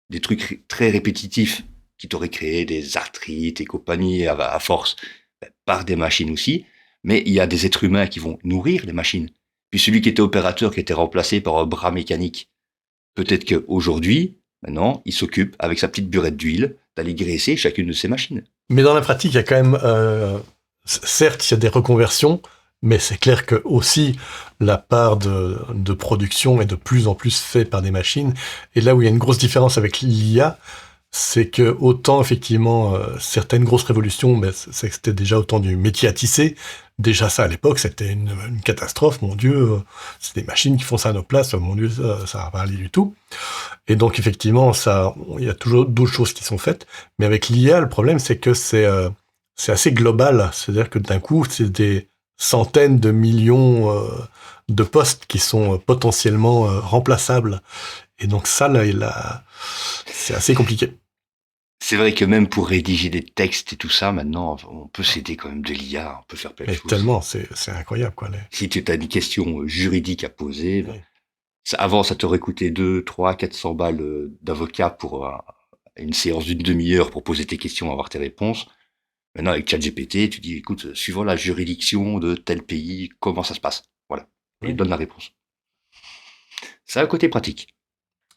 des trucs très répétitifs qui t'auraient créé des arthrites et compagnie à force, ben, par des machines aussi. Mais il y a des êtres humains qui vont nourrir les machines. Puis celui qui était opérateur, qui était remplacé par un bras mécanique, peut-être qu'aujourd'hui, maintenant, il s'occupe avec sa petite burette d'huile d'aller graisser chacune de ses machines. mais dans la pratique, il y a quand même, certes, il y a des reconversions, mais c'est clair que aussi la part de production est de plus en plus faite par des machines. Et là où il y a une grosse différence avec l'IA, c'est que autant effectivement certaines grosses révolutions, mais c'était déjà autant du métier à tisser. Déjà ça à l'époque, c'était une catastrophe. Mon Dieu, c'est des machines qui font ça à nos places. Mon Dieu, ça va pas aller du tout. Et donc effectivement, ça, il y a toujours d'autres choses qui sont faites. Mais avec l'IA, le problème, c'est que c'est assez global. C'est-à-dire que d'un coup, c'est des centaines de millions de postes qui sont potentiellement remplaçables. Et donc ça, là, c'est assez compliqué. C'est vrai que même pour rédiger des textes et tout ça, maintenant, on peut s'aider quand même de l'IA, on peut faire plein de Mais choses. tellement, c'est incroyable, quoi. Si tu as une question juridique à poser, ben, Ouais. avant, ça t'aurait coûté 2, 3, 400 balles d'avocat pour une séance d'une demi-heure pour poser tes questions, avoir tes réponses. Maintenant, avec ChatGPT, tu dis, écoute, suivant la juridiction de tel pays, comment ça se passe? Voilà. Et il Ouais. donne la réponse. Ça a un côté pratique.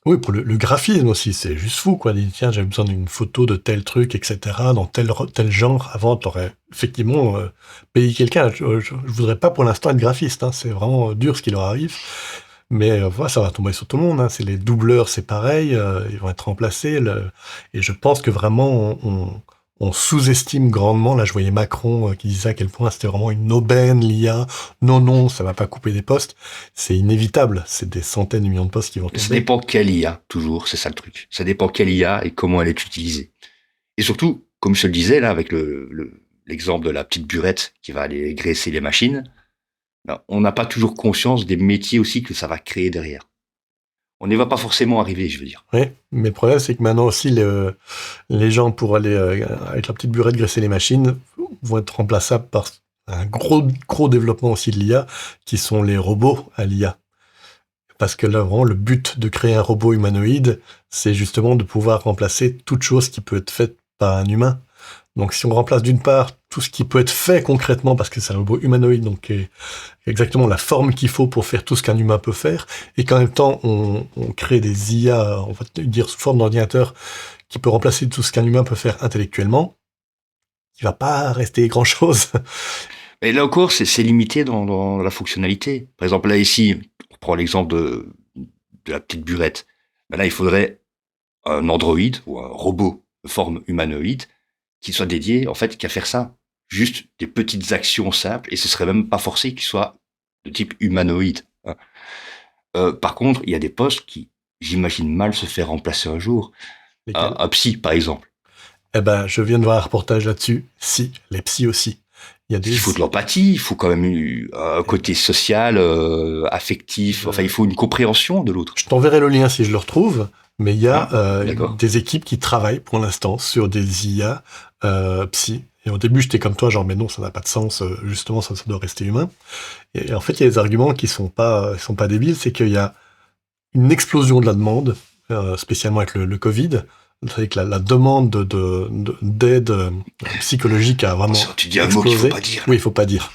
Oui, pour le graphisme aussi, c'est juste fou, quoi. Dire, tiens, j'ai besoin d'une photo de tel truc, etc., dans tel genre. Avant, t'aurais effectivement payé quelqu'un. Je voudrais pas pour l'instant être graphiste, hein. C'est vraiment dur ce qui leur arrive. Mais voilà, ça va tomber sur tout le monde, hein. C'est les doubleurs, c'est pareil. Ils vont être remplacés. Et je pense que vraiment, on sous-estime grandement. Là, je voyais Macron qui disait à quel point c'était vraiment une aubaine, l'IA. Non, non, ça va pas couper des postes. C'est inévitable. C'est des centaines de millions de postes qui vont Ça tomber. dépend quelle IA, toujours, c'est ça le truc. Ça dépend quelle IA et comment elle est utilisée. Et surtout, comme je te le disais, là, avec l'exemple de la petite burette qui va aller graisser les machines, ben, on n'a pas toujours conscience des métiers aussi que ça va créer derrière. On n'y va pas forcément arriver, je veux dire. Oui, mais le problème, c'est que maintenant aussi, les gens, pour aller avec la petite burette graisser les machines, vont être remplaçables par un gros développement aussi de l'IA, qui sont les robots à l'IA. Parce que là, vraiment, le but de créer un robot humanoïde, c'est justement de pouvoir remplacer toute chose qui peut être faite par un humain. Donc si on remplace d'une part tout ce qui peut être fait concrètement, parce que c'est un robot humanoïde, donc qui est exactement la forme qu'il faut pour faire tout ce qu'un humain peut faire, et qu'en même temps on crée des IA, on va dire sous forme d'ordinateur, qui peut remplacer tout ce qu'un humain peut faire intellectuellement, il va pas rester grand-chose. Et là encore, c'est limité dans la fonctionnalité. Par exemple, là ici, on prend l'exemple de la petite burette. Ben là, il faudrait un androïde ou un robot de forme humanoïde qui soit dédié, en fait, qu'à faire ça. Juste des petites actions simples, et ce serait même pas forcé qu'il soit de type humanoïde, hein. Par contre, il y a des postes qui, j'imagine mal se faire remplacer un jour. Lesquels? Un psy, par exemple. Eh ben, je viens de voir un reportage là-dessus. Si, les psys aussi. Il y a Il faut de l'empathie, il faut quand même un côté social, affectif. Enfin, il faut une compréhension de l'autre. Je t'enverrai le lien si je le retrouve, mais il y a D'accord. des équipes qui travaillent pour l'instant sur des IA psy. Et au début, j'étais comme toi, genre, mais non, ça n'a pas de sens, justement, ça doit rester humain. Et en fait, il y a des arguments qui sont pas débiles, c'est qu'il y a une explosion de la demande, spécialement avec le Covid, C'est que la demande d'aide psychologique a vraiment Tu dis un mot qu'il explosé. faut pas dire. Oui, il faut pas dire.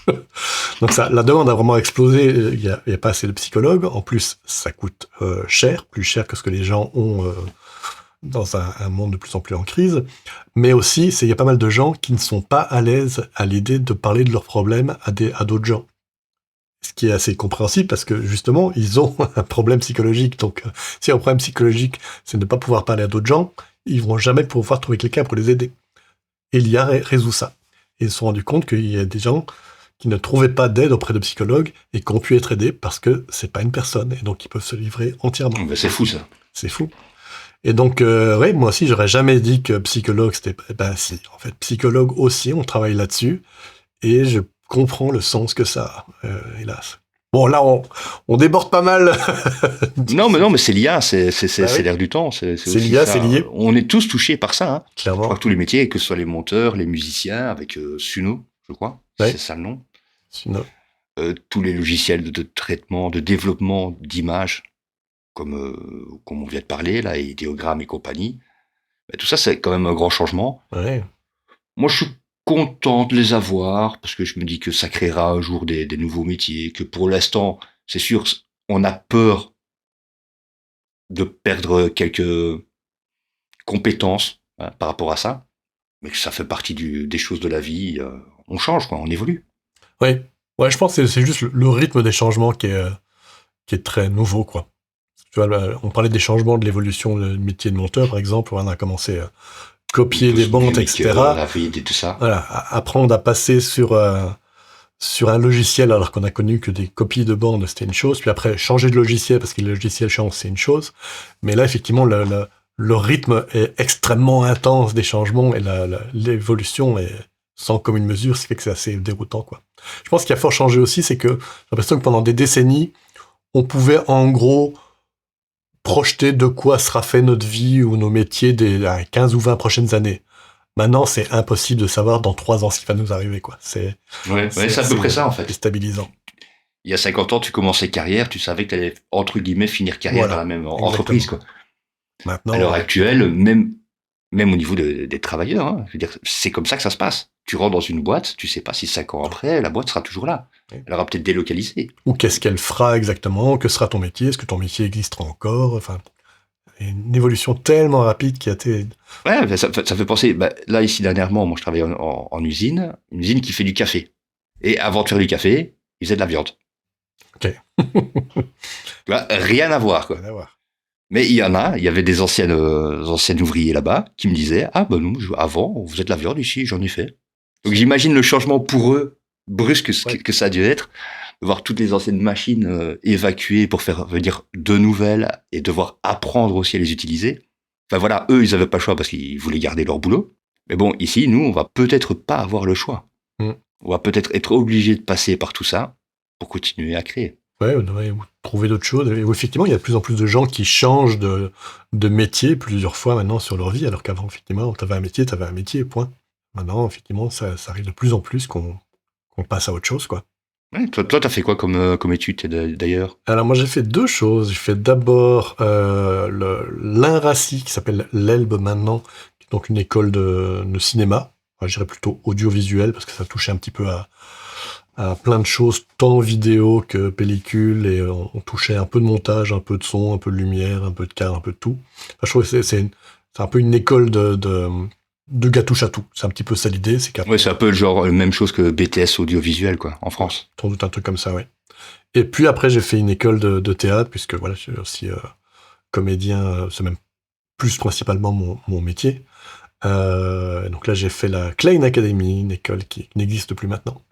Donc la demande a vraiment explosé. Il y a pas assez de psychologues. En plus, ça coûte cher, plus cher que ce que les gens ont dans un monde de plus en plus en crise. Mais aussi, il y a pas mal de gens qui ne sont pas à l'aise à l'idée de parler de leurs problèmes à d'autres gens. Ce qui est assez compréhensible parce que justement, ils ont un problème psychologique. Donc, si un problème psychologique, c'est de ne pas pouvoir parler à d'autres gens, ils vont jamais pouvoir trouver quelqu'un pour les aider. Et l'IA résout ça. Et ils se sont rendus compte qu'il y a des gens qui ne trouvaient pas d'aide auprès de psychologues et qui ont pu être aidés parce que c'est pas une personne. Et donc, ils peuvent se livrer entièrement. Ben, c'est fou, ça. C'est fou. Et donc, oui, moi aussi, j'aurais jamais dit que psychologue, c'était... Ben si, en fait, psychologue aussi, on travaille là-dessus. Et je comprends le sens que ça a, hélas. Bon, là, on déborde pas mal. Non, mais c'est l'IA, c'est oui. l'air du temps. C'est aussi l'IA, ça. c'est lié. On est tous touchés par ça. Hein. Je Clairement. crois que tous les métiers, que ce soit les monteurs, les musiciens, avec Suno, je crois, Ouais. c'est ça le nom. Sinon, tous les logiciels de traitement, de développement d'images, comme on vient de parler, là, idéogrammes et compagnie. Ben, tout ça, c'est quand même un grand changement. ouais. Moi, je suis content de les avoir, parce que je me dis que ça créera un jour des nouveaux métiers, que pour l'instant, c'est sûr, on a peur de perdre quelques compétences hein, par rapport à ça, mais que ça fait partie des choses de la vie. On change, quoi, on évolue. Oui. Ouais, je pense que c'est juste le rythme des changements qui est très nouveau, quoi. Tu vois, on parlait des changements de l'évolution du métier de monteur, par exemple, où on a commencé à copier des bandes, etc. Rapide et tout ça. Voilà, apprendre à passer sur un logiciel alors qu'on a connu que des copies de bandes, c'était une chose. Puis après, changer de logiciel parce que le logiciel change, c'est une chose. Mais là, effectivement, le rythme est extrêmement intense des changements et l'évolution est sans commune mesure, ce qui fait que c'est assez déroutant, quoi. Je pense qu'il y a fort changé aussi, c'est que j'ai l'impression que pendant des décennies, on pouvait en gros projeter de quoi sera fait notre vie ou nos métiers des 15 ou 20 prochaines années. Maintenant, c'est impossible de savoir dans 3 ans ce qui va nous arriver, quoi. C'est à peu près ça, en fait. Déstabilisant. Il y a 50 ans, tu commençais carrière, tu savais que tu allais, entre guillemets, finir carrière dans la même entreprise, quoi. Maintenant, à l'heure actuelle, même au niveau des travailleurs, hein, je veux dire, c'est comme ça que ça se passe. Tu rentres dans une boîte, tu sais pas si 5 ans après, la boîte sera toujours là. Elle aura peut-être délocalisé. Ou qu'est-ce qu'elle fera exactement? Que sera ton métier? Est-ce que ton métier existera encore? Enfin, une évolution tellement rapide qui a été... Ouais, ça fait penser... là, ici, dernièrement, moi, je travaille en usine, une usine qui fait du café. Et avant de faire du café, ils faisaient de la viande. Ok. Tu vois, rien à voir, quoi. Rien à voir. Mais il y avait des anciennes ouvriers là-bas qui me disaient « Ah, ben nous, avant, on faisait de la viande ici, j'en ai fait. » Donc j'imagine le changement pour eux, brusque que ça a dû être, de voir toutes les anciennes machines évacuées pour faire venir de nouvelles et devoir apprendre aussi à les utiliser. Enfin voilà, eux, ils avaient pas le choix parce qu'ils voulaient garder leur boulot. Mais bon, ici, nous, on va peut-être pas avoir le choix. On va peut-être être obligé de passer par tout ça pour continuer à créer. Ouais, on devrait trouver d'autres choses. Et effectivement, il y a de plus en plus de gens qui changent de métier plusieurs fois maintenant sur leur vie, alors qu'avant, effectivement, t'avais un métier, point. Maintenant, effectivement, ça arrive de plus en plus qu'on passe à autre chose, quoi. Ouais, toi, t'as fait quoi comme étude d'ailleurs? Alors moi, j'ai fait 2 choses. J'ai fait d'abord l'INRACI, qui s'appelle l'Elbe maintenant, qui est donc une école de cinéma. Enfin, je dirais plutôt audiovisuel, parce que ça touchait un petit peu à plein de choses, tant vidéo que pellicule, et on touchait un peu de montage, un peu de son, un peu de lumière, un peu de cadre, un peu de tout. Enfin, je trouve que c'est un peu une école de gars touche à tout. C'est un petit peu ça l'idée. C'est un peu la même chose que BTS audiovisuel, quoi, en France. Sans doute un truc comme ça, ouais. Et puis après, j'ai fait une école de théâtre, puisque voilà, je suis aussi comédien, c'est même plus principalement mon métier. Donc là, j'ai fait la Klein Academy, une école qui n'existe plus maintenant.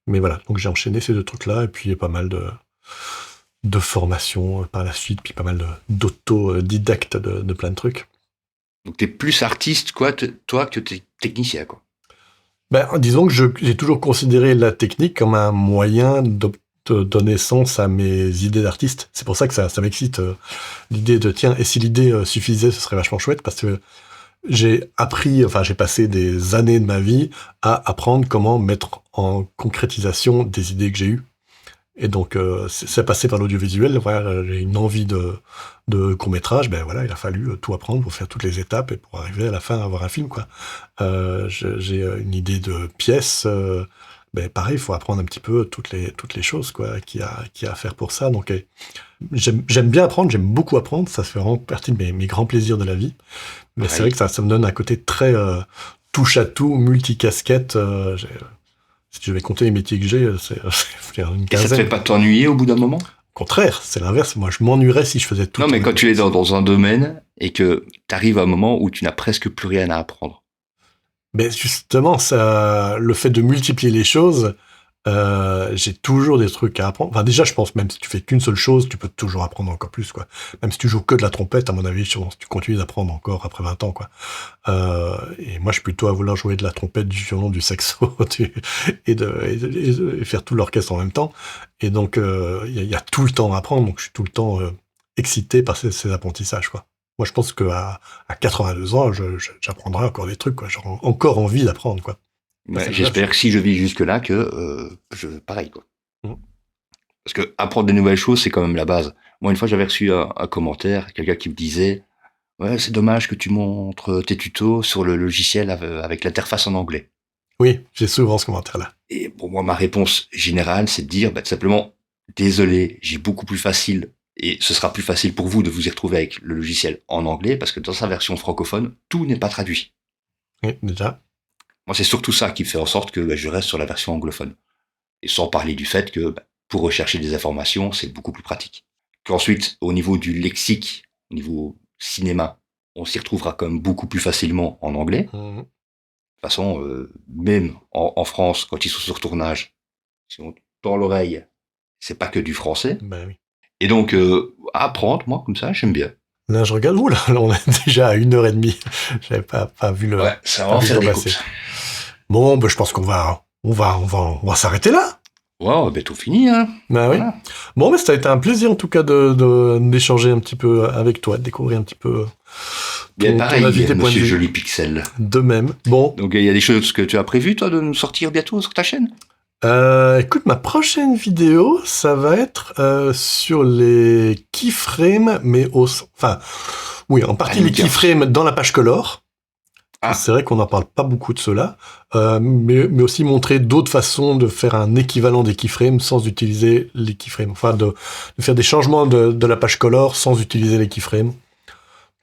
Mais voilà, donc j'ai enchaîné ces 2 trucs-là, et puis pas mal de formations par la suite, puis pas mal d'autodidactes de plein de trucs. Donc t'es plus artiste, quoi, toi, que t'es technicien, quoi. Disons que j'ai toujours considéré la technique comme un moyen de donner sens à mes idées d'artiste. C'est pour ça que ça m'excite, l'idée de, tiens, et si l'idée suffisait, ce serait vachement chouette, parce que j'ai passé des années de ma vie à apprendre comment mettre en concrétisation des idées que j'ai eues. Et donc, c'est passé par l'audiovisuel. Voilà, j'ai une envie de court-métrage. Ben voilà, il a fallu tout apprendre pour faire toutes les étapes et pour arriver à la fin à avoir un film, quoi. J'ai une idée de pièce. Ben pareil, il faut apprendre un petit peu toutes les choses, quoi, qu'il y a à faire pour ça. Donc, j'aime bien apprendre, j'aime beaucoup apprendre. Ça fait vraiment partie de mes grands plaisirs de la vie. Mais c'est vrai que ça me donne un côté très touche-à-tout, multicasquette. Si je vais compter les métiers que j'ai, c'est une Et quinzaine. ça te fait pas t'ennuyer au bout d'un moment? Au contraire, c'est l'inverse. Moi, je m'ennuierais si je faisais tout. Non, mais quand tu es dans un domaine et que tu arrives à un moment où tu n'as presque plus rien à apprendre. Mais justement, le fait de multiplier les choses, j'ai toujours des trucs à apprendre. Enfin, déjà, je pense, même si tu fais qu'une seule chose, tu peux toujours apprendre encore plus, quoi. Même si tu joues que de la trompette, à mon avis, tu continues d'apprendre encore après 20 ans, quoi. Et moi, je suis plutôt à vouloir jouer de la trompette, du violon, du saxo, et faire tout l'orchestre en même temps. Et donc, il y a tout le temps à apprendre, donc je suis tout le temps excité par ces apprentissages, quoi. Moi, je pense qu'à 82 ans, j'apprendrai encore des trucs, quoi. J'aurai encore envie d'apprendre, quoi. J'espère que si je vis jusque-là, pareil, quoi. Parce que apprendre des nouvelles choses, c'est quand même la base. Moi, une fois, j'avais reçu un commentaire, quelqu'un qui me disait « Ouais, c'est dommage que tu montres tes tutos sur le logiciel avec l'interface en anglais. » Oui, j'ai souvent ce commentaire-là. Et pour moi, ma réponse générale, c'est de dire tout simplement « Désolé, j'ai beaucoup plus facile, et ce sera plus facile pour vous de vous y retrouver avec le logiciel en anglais, parce que dans sa version francophone, tout n'est pas traduit. » Oui, déjà. Moi, c'est surtout ça qui fait en sorte que je reste sur la version anglophone. Et sans parler du fait que pour rechercher des informations, c'est beaucoup plus pratique. Qu'ensuite, au niveau du lexique, au niveau cinéma, on s'y retrouvera quand même beaucoup plus facilement en anglais. De toute façon, même en France, quand ils sont sur tournage, si on tend l'oreille, c'est pas que du français. Ben oui. Et donc, apprendre, moi, comme ça, j'aime bien. Là, je regarde, là, on est déjà à 1h30. J'avais pas vu le. Ouais, ça va en faire des courses. Bon, je pense qu'on va s'arrêter là. Wow, tout fini, hein. Ben oui. Voilà. Bon, ça a été un plaisir, en tout cas, d'échanger un petit peu avec toi, de découvrir un petit peu. Bien pareil, monsieur Joli Pixel. De même. Bon. Donc, il y a des choses que tu as prévues, toi, de nous sortir bientôt sur ta chaîne? Écoute, ma prochaine vidéo, ça va être sur les keyframes, mais en partie les keyframes dans la page color. Ah. C'est vrai qu'on n'en parle pas beaucoup de cela, mais aussi montrer d'autres façons de faire un équivalent des keyframes sans utiliser les keyframes. Enfin, de faire des changements de la page color sans utiliser les keyframes.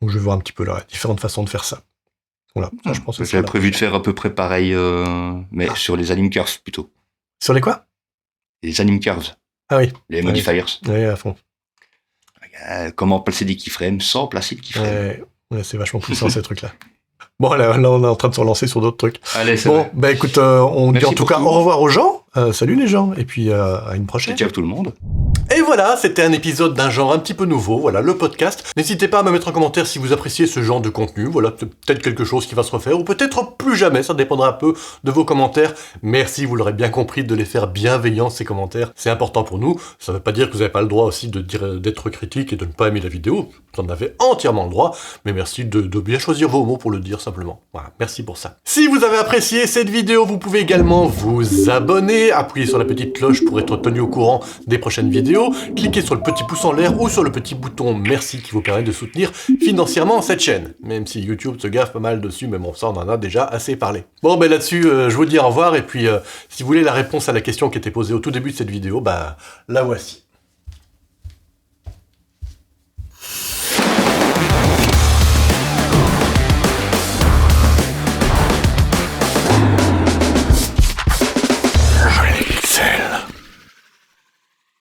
Donc, je vais voir un petit peu là, différentes façons de faire ça. Voilà, ça, je pense que j'avais prévu de faire à peu près pareil, mais sur les anim curves plutôt. Sur les quoi? Les anim curves. Ah oui. Les modifiers. Oui, à fond. Comment placer des keyframes sans placer de keyframes. Ouais, c'est vachement puissant ces trucs-là. Bon, là, on est en train de se relancer sur d'autres trucs. Allez, c'est bon, vrai. Écoute, on dit en tout cas au revoir aux gens. Salut les gens, et puis à une prochaine. Ciao tout le monde. Et voilà, c'était un épisode d'un genre un petit peu nouveau, voilà, le podcast. N'hésitez pas à me mettre en commentaire si vous appréciez ce genre de contenu, voilà, peut-être quelque chose qui va se refaire, ou peut-être plus jamais, ça dépendra un peu de vos commentaires. Merci, vous l'aurez bien compris, de les faire bienveillants, ces commentaires, c'est important pour nous. Ça veut pas dire que vous n'avez pas le droit aussi d'être critique et de ne pas aimer la vidéo, vous en avez entièrement le droit, mais merci de bien choisir vos mots pour le dire simplement. Voilà, merci pour ça. Si vous avez apprécié cette vidéo, vous pouvez également vous abonner, appuyer sur la petite cloche pour être tenu au courant des prochaines vidéos, cliquez sur le petit pouce en l'air ou sur le petit bouton merci qui vous permet de soutenir financièrement cette chaîne. Même si YouTube se gaffe pas mal dessus, mais bon, ça on en a déjà assez parlé. Bon, là-dessus, je vous dis au revoir, et puis si vous voulez la réponse à la question qui était posée au tout début de cette vidéo, la voici.